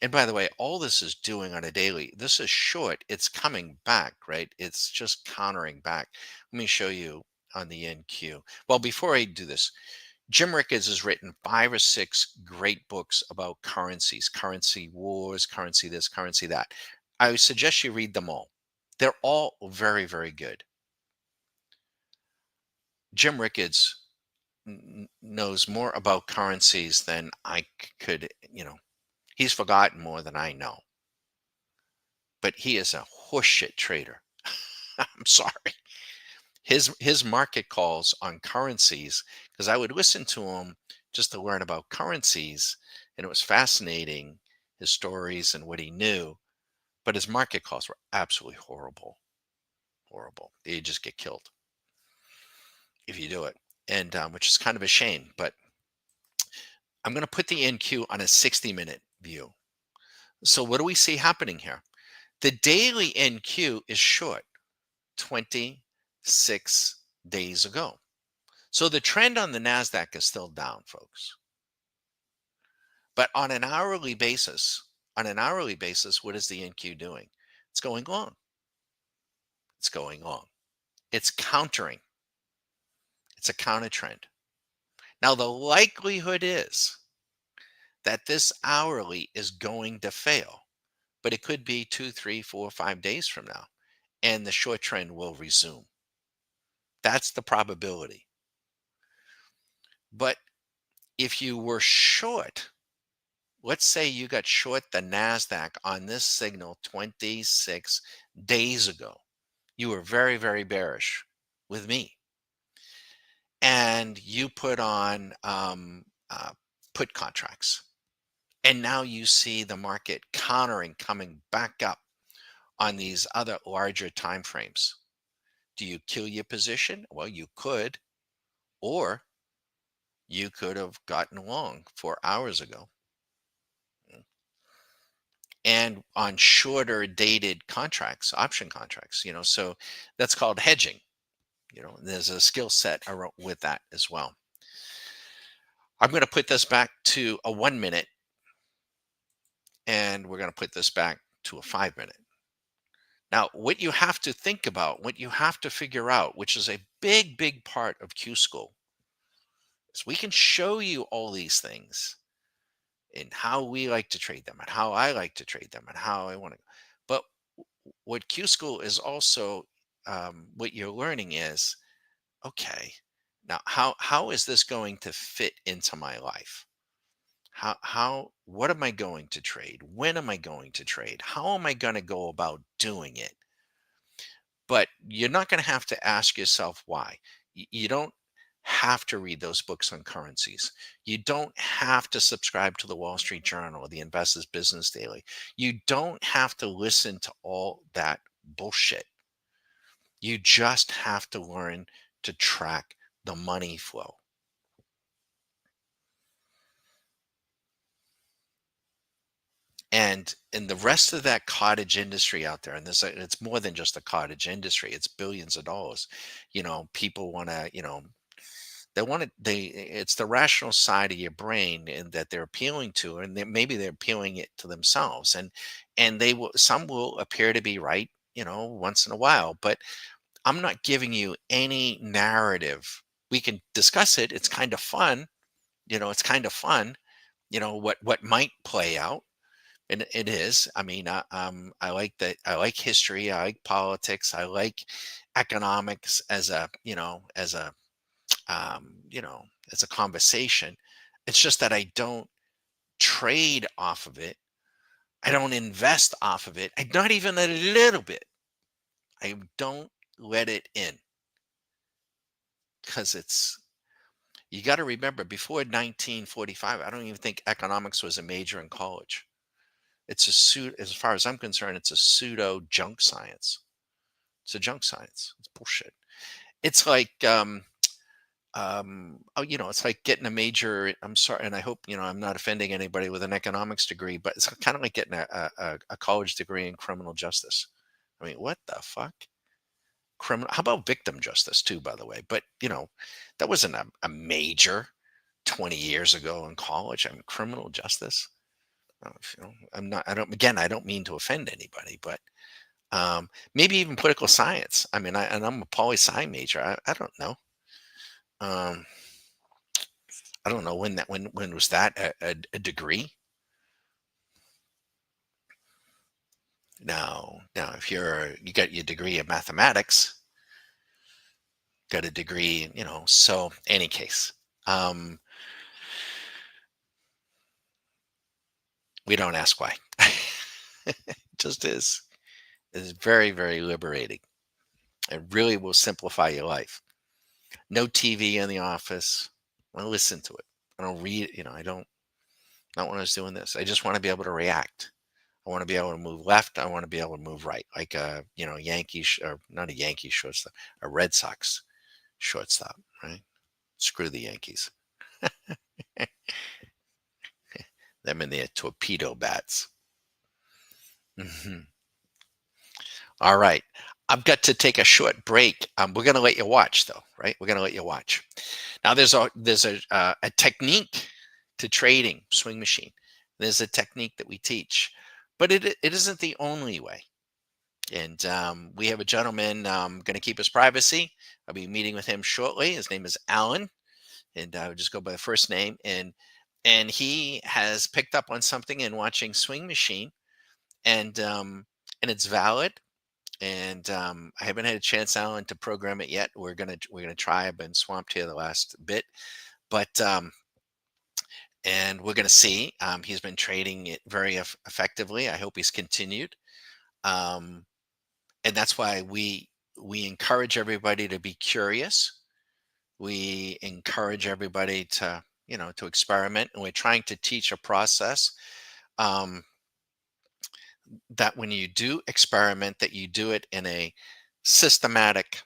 And by the way, all this is doing on a daily, this is short. It's coming back, right? It's just countering back. Let me show you on the NQ. Well, before I do this, Jim Rickards has written 5 or 6 great books about currencies, currency wars, currency this, currency that. I would suggest you read them all. They're all very, very good. Jim Rickards knows more about currencies than I could, he's forgotten more than I know. But he is a horseshit trader. I'm sorry. His market calls on currencies, because I would listen to him just to learn about currencies, and it was fascinating, his stories and what he knew. But his market calls were absolutely horrible. Horrible. You just get killed if you do it. And which is kind of a shame. But I'm going to put the NQ on a 60-minute view. So what do we see happening here? The daily NQ is short, 26 days ago. So the trend on the NASDAQ is still down, folks. But on an hourly basis, what is the NQ doing? It's going long. It's going long. It's countering. It's a counter trend. Now, the likelihood is that this hourly is going to fail, but it could be 2, 3, 4, 5 days from now, and the short trend will resume. That's the probability. But if you were short, let's say you got short the NASDAQ on this signal 26 days ago. You were very, very bearish with me. And you put on put contracts. And now you see the market countering, coming back up on these other larger time frames. Do you kill your position? Well, you could, or you could have gotten long 4 hours ago. And on shorter dated contracts, option contracts, so that's called hedging. There's a skill set with that as well. I'm going to put this back to a 1 minute, and we're going to put this back to a 5 minute. Now, what you have to think about, what you have to figure out, which is a big, big part of Q School, is we can show you all these things and how we like to trade them and how I like to trade them and how I want to. But what Q School is also, what you're learning is, okay, now how is this going to fit into my life? What am I going to trade? When am I going to trade? How am I going to go about doing it? But you're not going to have to ask yourself why. You don't have to read those books on currencies. You don't have to subscribe to the Wall Street Journal or the Investors Business Daily. You don't have to listen to all that bullshit. You just have to learn to track the money flow. And in the rest of that cottage industry out there, and it's more than just a cottage industry, it's billions of dollars. People want to, it's the rational side of your brain and that they're appealing to, and maybe they're appealing it to themselves. And some will appear to be right, once in a while, but I'm not giving you any narrative. We can discuss it. It's kind of fun. It's kind of fun, what might play out. And it is. I mean, I like that. I like history. I like politics. I like economics as as a conversation. It's just that I don't trade off of it. I don't invest off of it. I not even a little bit. I don't let it in because you got to remember before 1945, I don't even think economics was a major in college. It's a as far as I'm concerned, it's a pseudo junk science. It's a junk science. It's bullshit. It's like, it's like getting a major. I'm sorry, and I hope I'm not offending anybody with an economics degree, but it's kind of like getting a college degree in criminal justice. I mean, what the fuck? Criminal? How about victim justice too? By the way, but that wasn't a major 20 years ago in college. I mean, criminal justice. I'm not. I don't. Again, I don't mean to offend anybody, but maybe even political science. I mean, I'm a poli sci major. I don't know. Um, I don't know when was that a degree? Now, if you got your degree in mathematics, got a degree, So, any case, um, we don't ask why. It just is. It's very, very liberating. It really will simplify your life. No TV in the office. I listen to it. I don't read. I don't. Not when I was doing this. I just want to be able to react. I want to be able to move left. I want to be able to move right, like a or not a Yankee shortstop, a Red Sox shortstop, right? Screw the Yankees. Them and their torpedo bats. Mhm. All right. I've got to take a short break. We're going to let you watch, though, right? We're going to let you watch. Now, there's a technique to trading swing machine. There's a technique that we teach, but it isn't the only way. And we have a gentleman going to keep his privacy. I'll be meeting with him shortly. His name is Alan, and I would just go by the first name. And he has picked up on something in watching Swing Machine, and it's valid. And I haven't had a chance, Alan, to program it yet. We're gonna try. I've been swamped here the last bit, but and we're gonna see. He's been trading it very effectively. I hope he's continued. Um, and that's why we encourage everybody to be curious. We encourage everybody to to experiment, and we're trying to teach a process um, that when you do experiment, that you do it in a systematic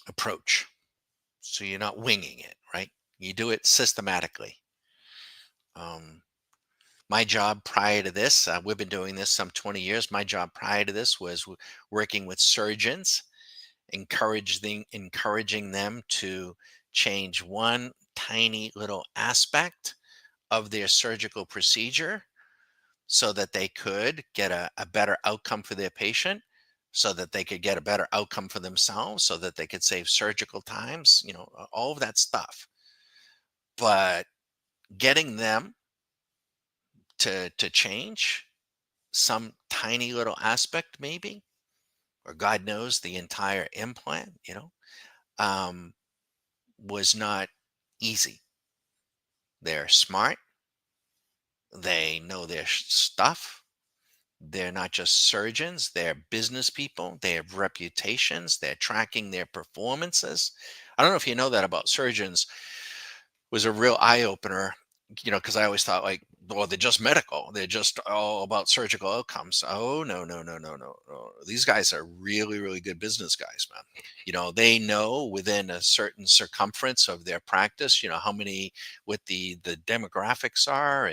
approach. So you're not winging it, right? You do it systematically. Um, my job prior to this, we've been doing this some 20 years. My job prior to this was working with surgeons, encouraging them to change one tiny little aspect of their surgical procedure so that they could get a better outcome for their patient, so that they could get a better outcome for themselves, so that they could save surgical times, all of that stuff. But getting them to change some tiny little aspect, maybe, or God knows the entire implant, um, was not easy. They're smart, they know their stuff. They're not just surgeons, they're business people. They have reputations. They're tracking their performances. I don't know if you know that about surgeons. Was a real eye opener, because I always thought like, well, they're just medical. They're just all about surgical outcomes. Oh, no, no, no, no, no, no. These guys are really, really good business guys, man. They know within a certain circumference of their practice, how many, what the demographics are,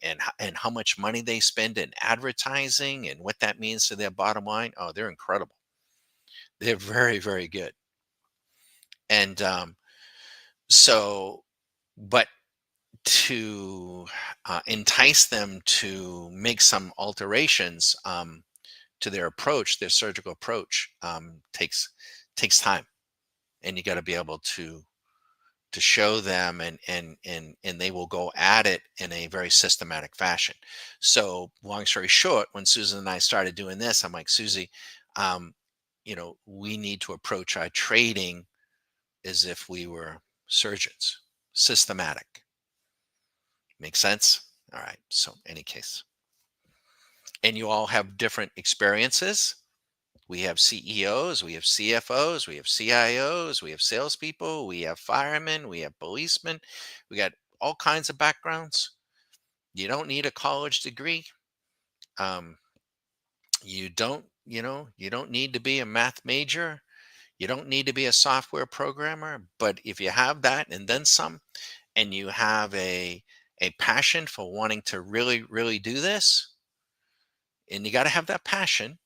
and how much money they spend in advertising and what that means to their bottom line. Oh, they're incredible. They're very, very good. And so, but to entice them to make some alterations to their approach, their surgical approach, takes time, and you got to be able to show them, and they will go at it in a very systematic fashion. So, long story short, when Susan and I started doing this, I'm like, Susie, um, we need to approach our trading as if we were surgeons, systematic. Make sense? All right. So, any case, and you all have different experiences. We have CEOs, we have CFOs, we have CIOs, we have salespeople, we have firemen, we have policemen. We got all kinds of backgrounds. You don't need a college degree. Um, you don't need to be a math major. You don't need to be a software programmer. But if you have that and then some, and you have a passion for wanting to really, really do this, and you got to have that passion.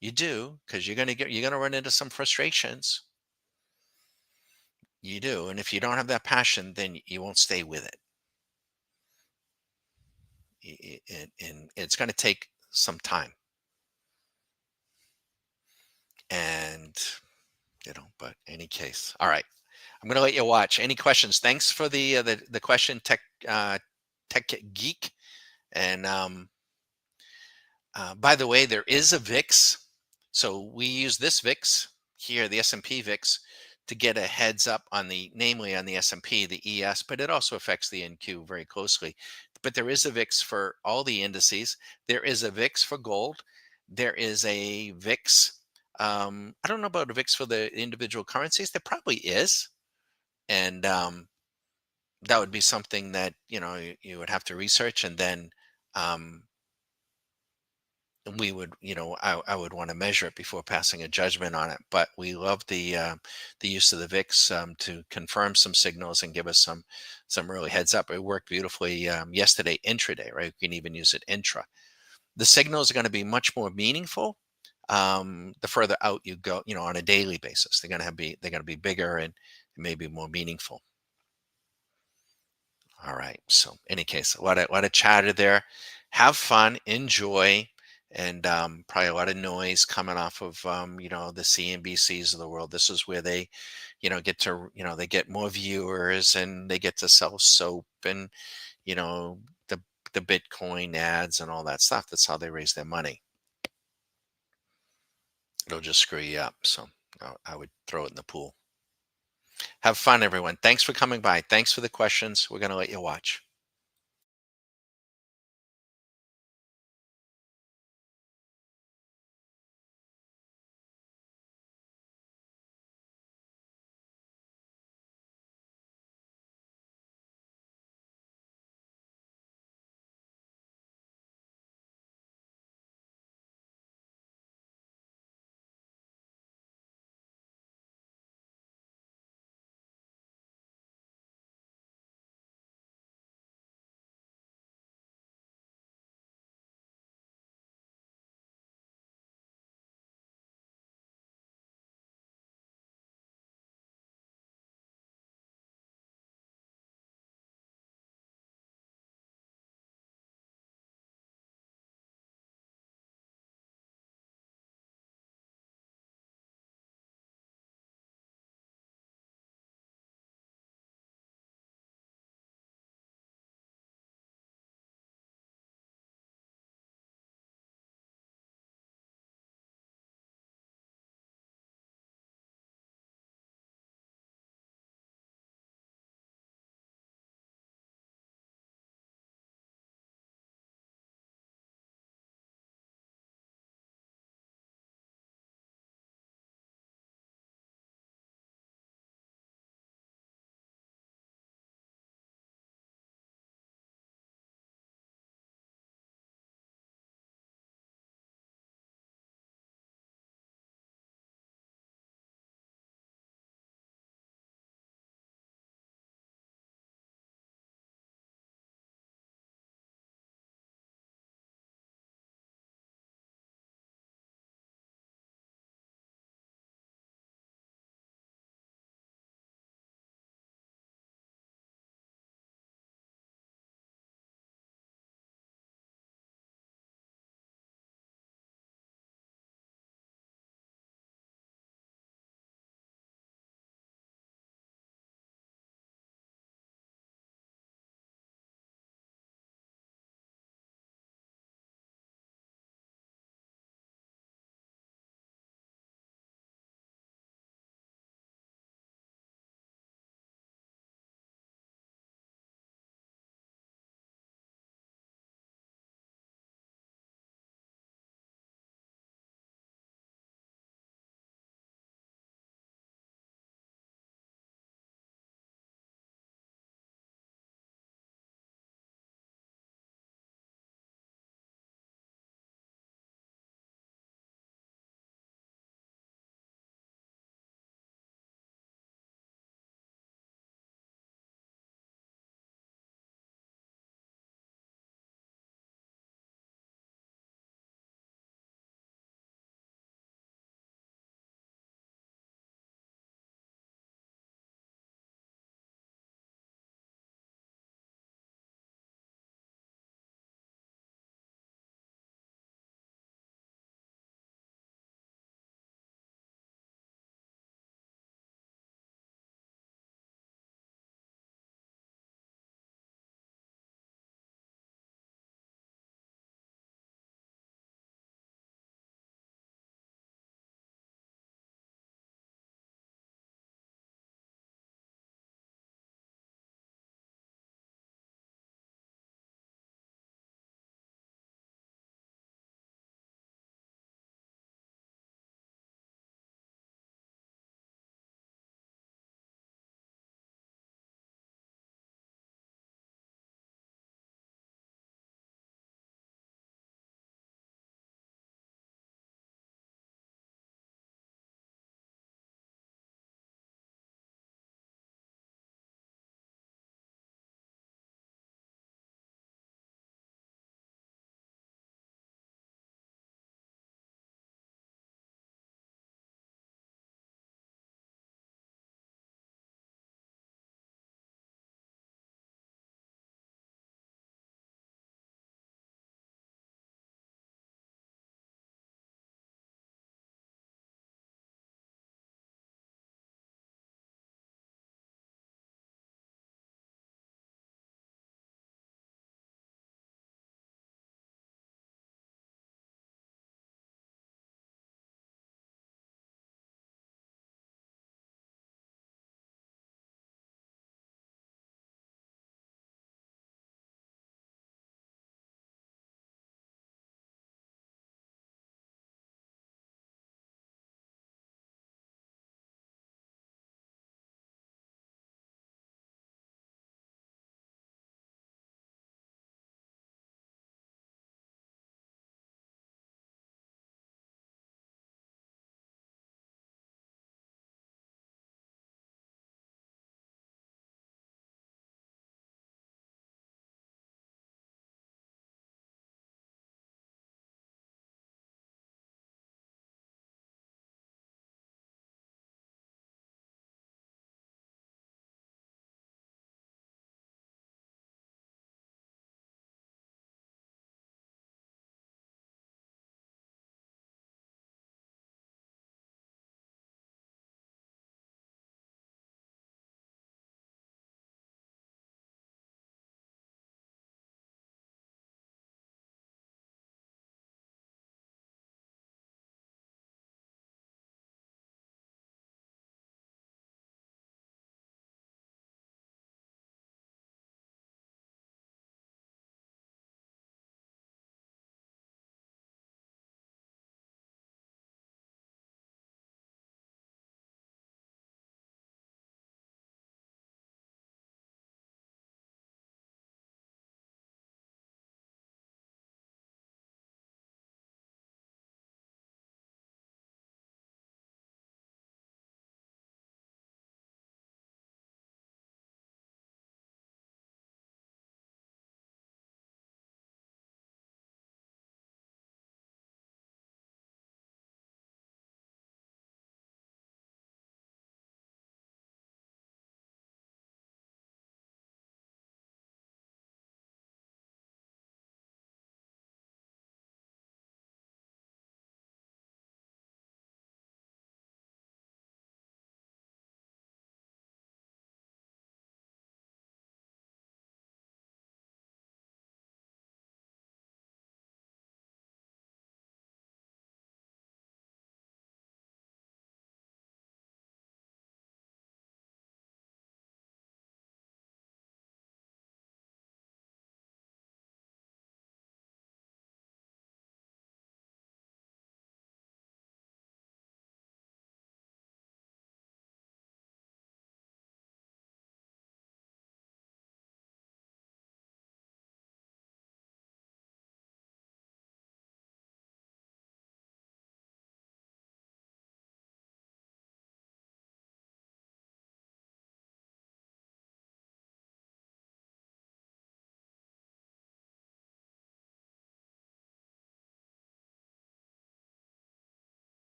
You do, because you're gonna run into some frustrations. You do, and if you don't have that passion, then you won't stay with it. And it's gonna take some time. And but any case, all right. I'm gonna let you watch. Any questions? Thanks for the question, Tech Geek. And by the way, there is a VIX. So we use this VIX here, the S&P VIX, to get a heads up on namely on the S&P, the ES, but it also affects the NQ very closely. But there is a VIX for all the indices. There is a VIX for gold. There is a VIX. I don't know about a VIX for the individual currencies. There probably is, and that would be something that you would have to research, and then um, we would I would want to measure it before passing a judgment on it. But we love the use of the VIX to confirm some signals and give us some really heads up. It worked beautifully yesterday intraday, right? We can even use it intra. The signals are going to be much more meaningful the further out you go, on a daily basis. They're going to be bigger and maybe more meaningful. All right, so any case, what a chatter there. Have fun, enjoy, and probably a lot of noise coming off of the CNBCs of the world. This is where they, get to they get more viewers and they get to sell soap and you know the the Bitcoin ads and all that stuff. That's how they raise their money. It'll just screw you up. So I would throw it in the pool. Have fun, everyone. Thanks for coming by. Thanks for the questions. We're gonna let you watch.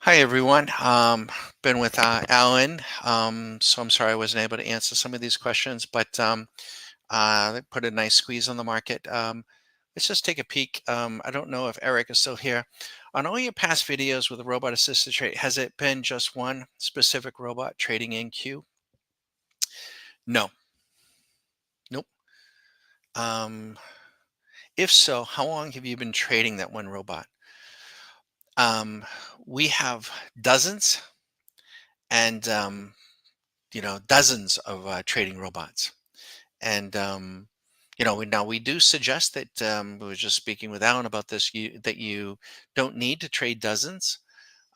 Hi, everyone. Been with Alan. So I'm sorry I wasn't able to answer some of these questions, but they put a nice squeeze on the market. Let's just take a peek. I don't know if Eric is still here. On all your past videos with a robot assisted trade, has it been just one specific robot trading in Q? No. Nope. Um, if so, how long have you been trading that one robot? Um, we have dozens and dozens of trading robots. And now we do suggest that we were just speaking with Alan about this. That you don't need to trade dozens,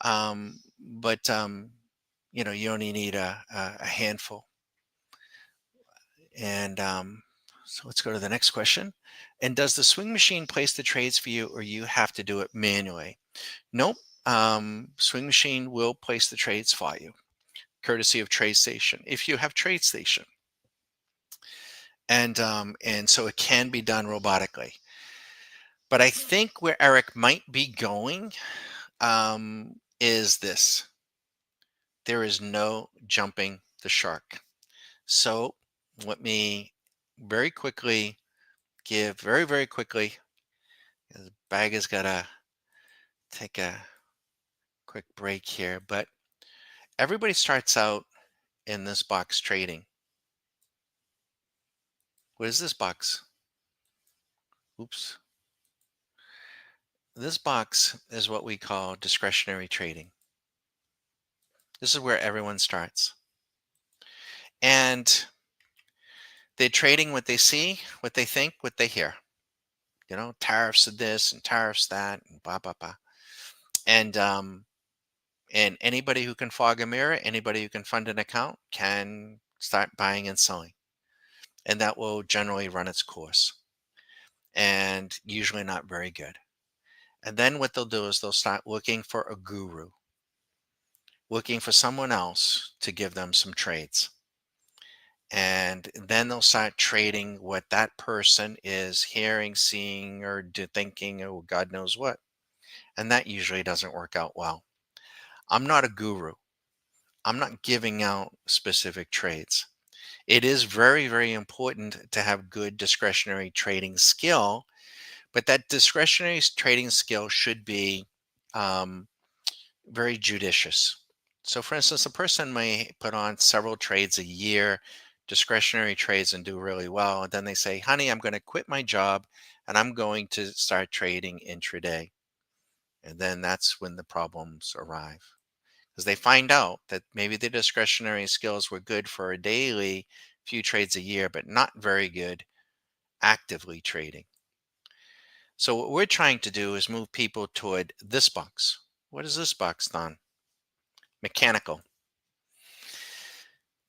but you only need a handful. And so let's go to the next question. And does the swing machine place the trades for you, or you have to do it manually? Nope. Swing machine will place the trades for you, courtesy of TradeStation. If you have TradeStation, and so it can be done robotically. But I think where Eric might be going is this: there is no jumping the shark. So let me very quickly give very, very quickly. The bag has got to take a quick break here, but everybody starts out in this box trading. What is this box? Oops. This box is what we call discretionary trading. This is where everyone starts. And they're trading what they see, what they think, what they hear. Tariffs of this and tariffs that, and blah blah blah. And anybody who can fog a mirror, anybody who can fund an account, can start buying and selling, and that will generally run its course. And usually not very good. And then what they'll do is they'll start looking for a guru, looking for someone else to give them some trades. And then they'll start trading what that person is hearing, seeing, or thinking, or God knows what. And that usually doesn't work out well. I'm not a guru. I'm not giving out specific trades. It is very, very important to have good discretionary trading skill, but that discretionary trading skill should be um, very judicious. So, for instance, a person may put on several trades a year, discretionary trades, and do really well. And then they say, honey, I'm going to quit my job and I'm going to start trading intraday. And then that's when the problems arrive. Because they find out that maybe the discretionary skills were good for a daily few trades a year, but not very good actively trading. So, what we're trying to do is move people toward this box. What is this box, Don? Mechanical.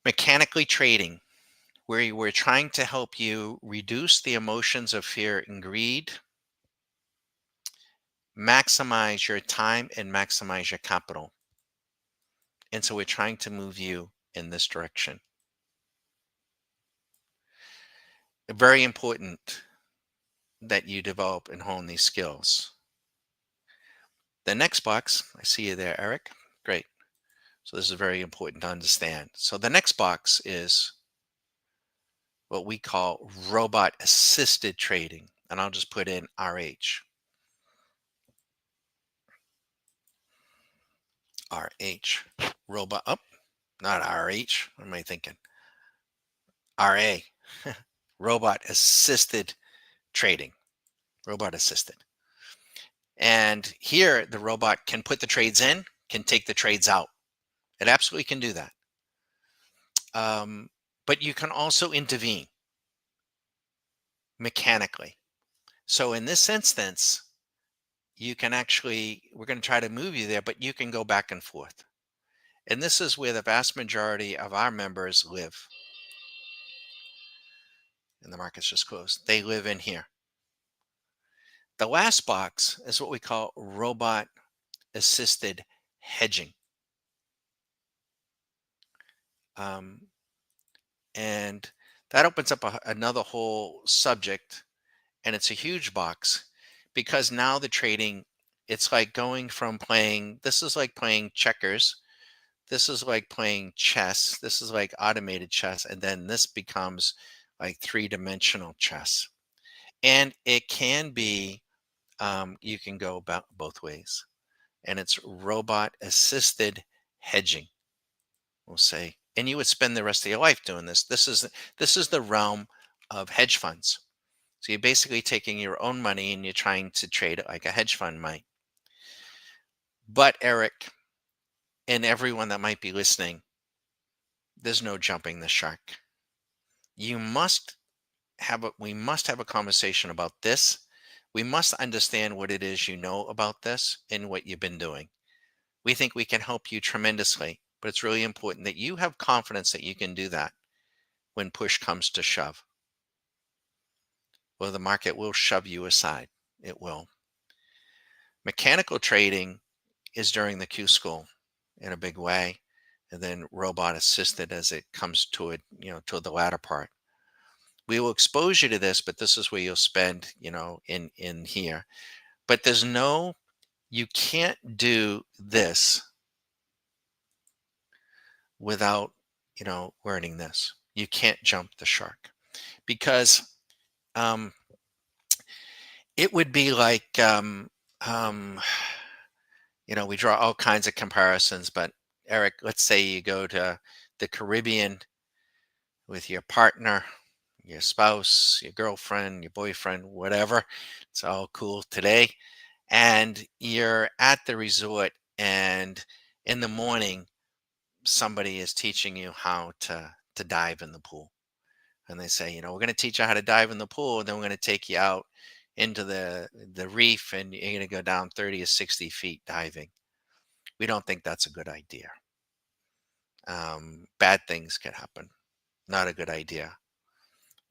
Mechanically trading, where we're trying to help you reduce the emotions of fear and greed, maximize your time, and maximize your capital. And so we're trying to move you in this direction. Very important that you develop and hone these skills. The next box, I see you there, Eric. Great. So this is very important to understand. So the next box is what we call robot assisted trading. And I'll just put in RH. RH. Robot up. Not RH. What am I thinking? RA. Robot assisted trading. Robot assisted. And here the robot can put the trades in, can take the trades out. It absolutely can do that. But you can also intervene mechanically. So in this instance, you can actually, we're going to try to move you there, but you can go back and forth. And this is where the vast majority of our members live. And the market's just closed. They live in here. The last box is what we call robot assisted hedging. Um, and that opens up another whole subject. And it's a huge box because now the trading It's like going from playing, this is like playing checkers. This is like playing chess. This is like automated chess. And then this becomes like three-dimensional chess. And it can be, you can go about both ways. And it's robot assisted hedging, we'll say. And you would spend the rest of your life doing this. This is the realm of hedge funds. So you're basically taking your own money and you're trying to trade it like a hedge fund might. But Eric, and everyone that might be listening, there's no jumping the shark. You must we must have a conversation about this. We must understand what it is you know about this and what you've been doing. We think we can help you tremendously, but it's really important that you have confidence that you can do that when push comes to shove. Well, the market will shove you aside. It will. Mechanical trading is during the Q school in a big way, and then robot assisted as it comes to it, to the latter part. We will expose you to this, but this is where you'll spend, in here. But you can't do this without, learning this. You can't jump the shark because um, it would be like, um, we draw all kinds of comparisons, but Eric, let's say you go to the Caribbean with your partner, your spouse, your girlfriend, your boyfriend, whatever. It's all cool today. And you're at the resort, and in the morning, somebody is teaching you how to dive in the pool. And they say, we're going to teach you how to dive in the pool, and then we're going to take you out into the reef, and you're going to go down 30 or 60 feet diving. We don't think that's a good idea. Bad things could happen. Not a good idea.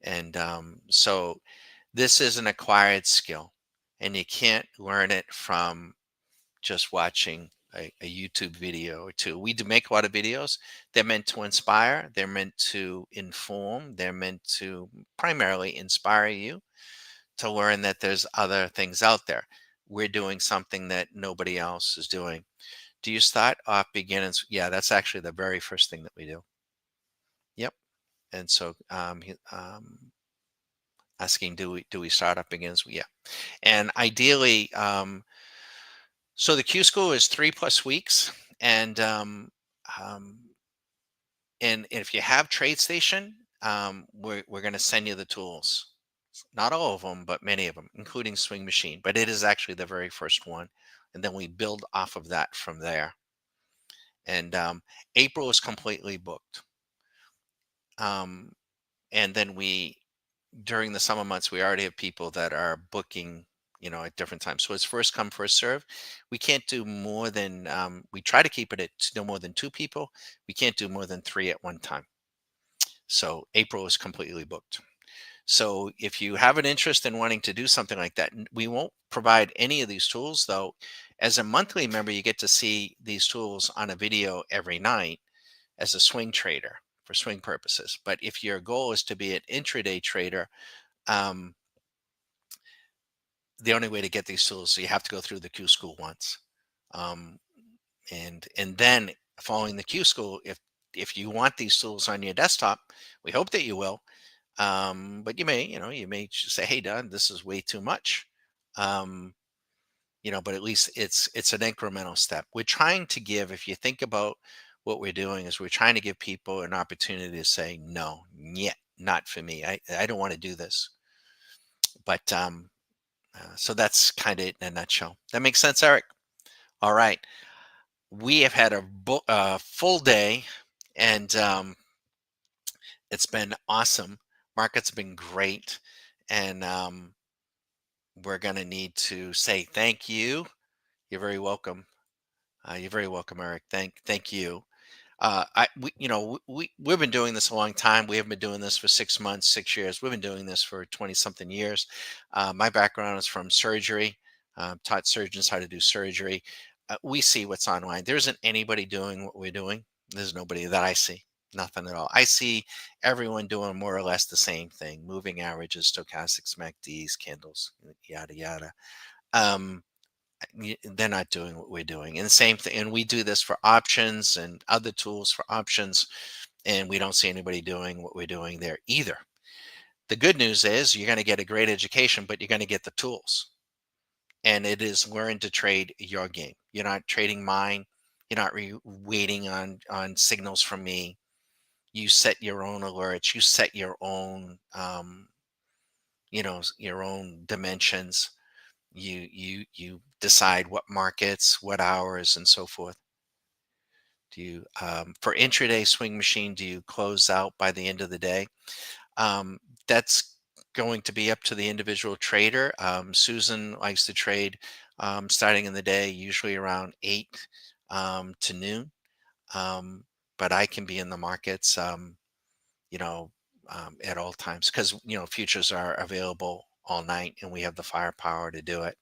And so this is an acquired skill, and you can't learn it from just watching a YouTube video or two. We do make a lot of videos. They're meant to inspire, they're meant to inform, they're meant to primarily inspire you to learn that there's other things out there. We're doing something that nobody else is doing. Do you start off beginnings? Yeah, that's actually the very first thing that we do. Yep. And so asking, do we start up beginnings? Yeah. And ideally, so the Q school is 3+ weeks, and um, and if you have TradeStation, we're going to send you the tools. Not all of them, but many of them, including Swing Machine. But it is actually the very first one, and then we build off of that from there. And April is completely booked. Um, and then during the summer months, we already have people that are booking, at different times. So it's first come, first serve. We can't do more than, we try to keep it at no more than 2 people. We can't do more than 3 at one time. So April is completely booked. So if you have an interest in wanting to do something like that, we won't provide any of these tools though. As a monthly member, you get to see these tools on a video every night as a swing trader for swing purposes. But if your goal is to be an intraday trader, um, the only way to get these tools, so you have to go through the Q school once, um, and then following the Q school, if you want these tools on your desktop, we hope that you will. But you may just say, "Hey, Don, this is way too much." Um, but at least it's an incremental step. We're trying to give. If you think about what we're doing, is we're trying to give people an opportunity to say, "No, yeah, not for me. I don't want to do this." But so that's kind of it in a nutshell. That makes sense, Eric? All right. We have had a full day, and it's been awesome. Market's been great. And we're going to need to say thank you. You're very welcome. You're very welcome, Eric. Thank you. We've been doing this a long time. We haven't been doing this for 6 months, 6 years. We've been doing this for 20 something years. My background is from surgery. Taught surgeons how to do surgery. We see what's online. There isn't anybody doing what we're doing. There's nobody that I see. Nothing at all. I see everyone doing more or less the same thing: moving averages, stochastics, MACDs, candles, yada yada. Um, they're not doing what we're doing. And the same thing, and we do this for options and other tools for options, and we don't see anybody doing what we're doing there either. The good news is you're going to get a great education, but you're going to get the tools. And it is learn to trade your game. You're not trading mine. You're not waiting on signals from me. You set your own alerts. You set your own, your own dimensions. You decide what markets, what hours, and so forth. Do you for intraday swing machine? Do you close out by the end of the day? That's going to be up to the individual trader. Susan likes to trade starting in the day, usually around 8 to noon. Um, but I can be in the markets, you know, at all times because futures are available all night, and we have the firepower to do it.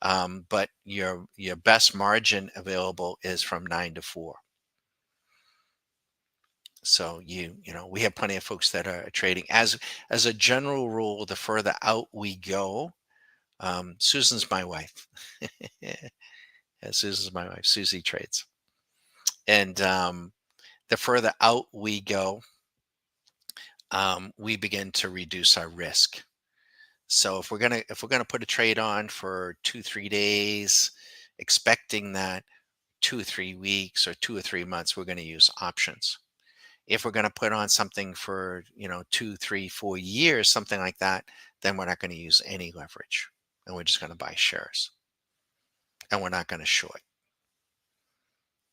But your best margin available is from 9 to 4. So we have plenty of folks that are trading. As a general rule, the further out we go, Susan's my wife. Yeah, Susan's my wife. Susie trades, and the further out we go, we begin to reduce our risk. So if we're gonna put a trade on for 2 3 days, expecting that 2 or 3 weeks or 2 or 3 months, we're going to use options. If we're going to put on something for 2 3 4 years, something like that, then we're not going to use any leverage, and we're just going to buy shares, and we're not going to short.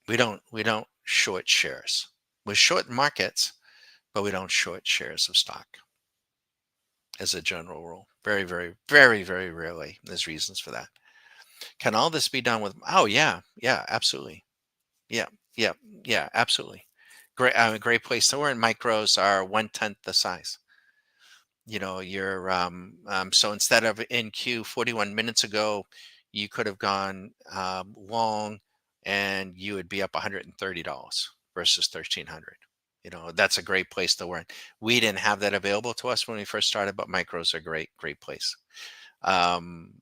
We don't short shares. We short markets, but we don't short shares of stock as a general rule. Very, very, very, very rarely. There's reasons for that. Can all this be done with? Oh yeah, yeah, absolutely. Yeah, yeah, yeah, absolutely. Great place to learn. Micros are 1/10 the size. You're so instead of in queue 41 minutes ago, you could have gone long, and you would be up $130 versus 1,300. That's a great place to learn. We didn't have that available to us when we first started, but micros are a great place. Um,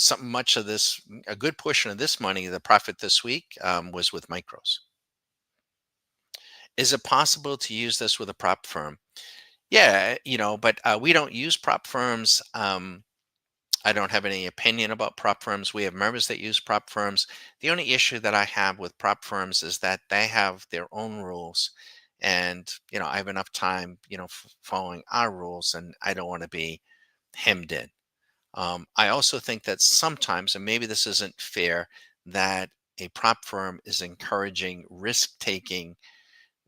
a good portion of this money, the profit this week, was with micros. Is it possible to use this with a prop firm? Yeah, but we don't use prop firms. I don't have any opinion about prop firms. We have members that use prop firms. The only issue that I have with prop firms is that they have their own rules. And, I have enough time, following our rules, and I don't want to be hemmed in. I also think that sometimes, and maybe this isn't fair, that a prop firm is encouraging risk taking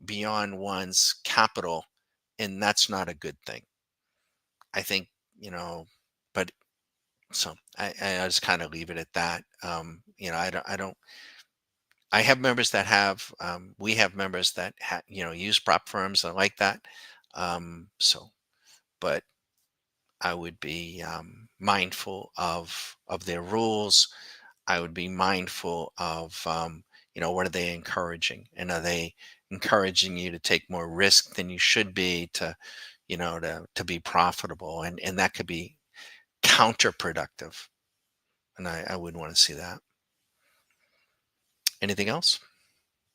beyond one's capital, and that's not a good thing. I think, but so I just kind of leave it at that. I don't. I have members that have. We have members that use prop firms. I like that. But I would be mindful of their rules. I would be mindful of what are they encouraging, and are they encouraging you to take more risk than you should be to be profitable, and that could be counterproductive, and I wouldn't want to see that. Anything else?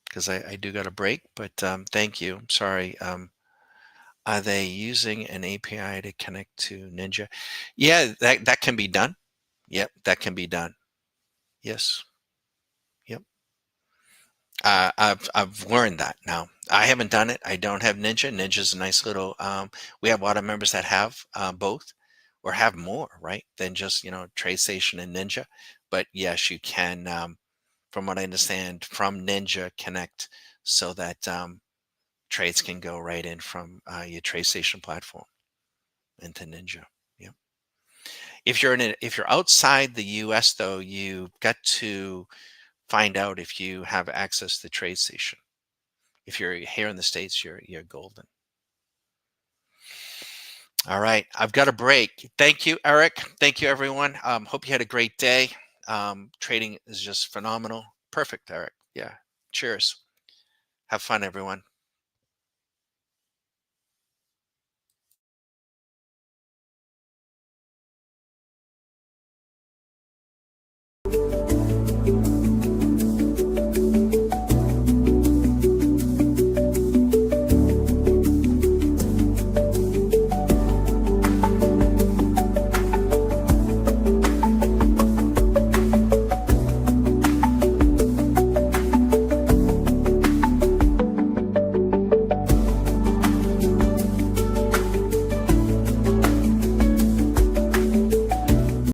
Because I do got a break, but thank you. I'm sorry. Are they using an API to connect to Ninja? Yeah, that can be done. Yep, that can be done. Yes. Yep. I've learned that now. I haven't done it. I don't have Ninja. Ninja's a nice little. We have a lot of members that have both, or have more, right, than just TradeStation and Ninja. But yes, you can. From what I understand, from Ninja connect so that trades can go right in from your TradeStation platform into Ninja. Yeah. If you're outside the U.S. though, you've got to find out if you have access to TradeStation. If you're here in the States, you're golden. All right, I've got a break. Thank you, Eric. Thank you, everyone. Hope you had a great day. Trading is just phenomenal. Perfect, Eric. Yeah. Cheers. Have fun, everyone.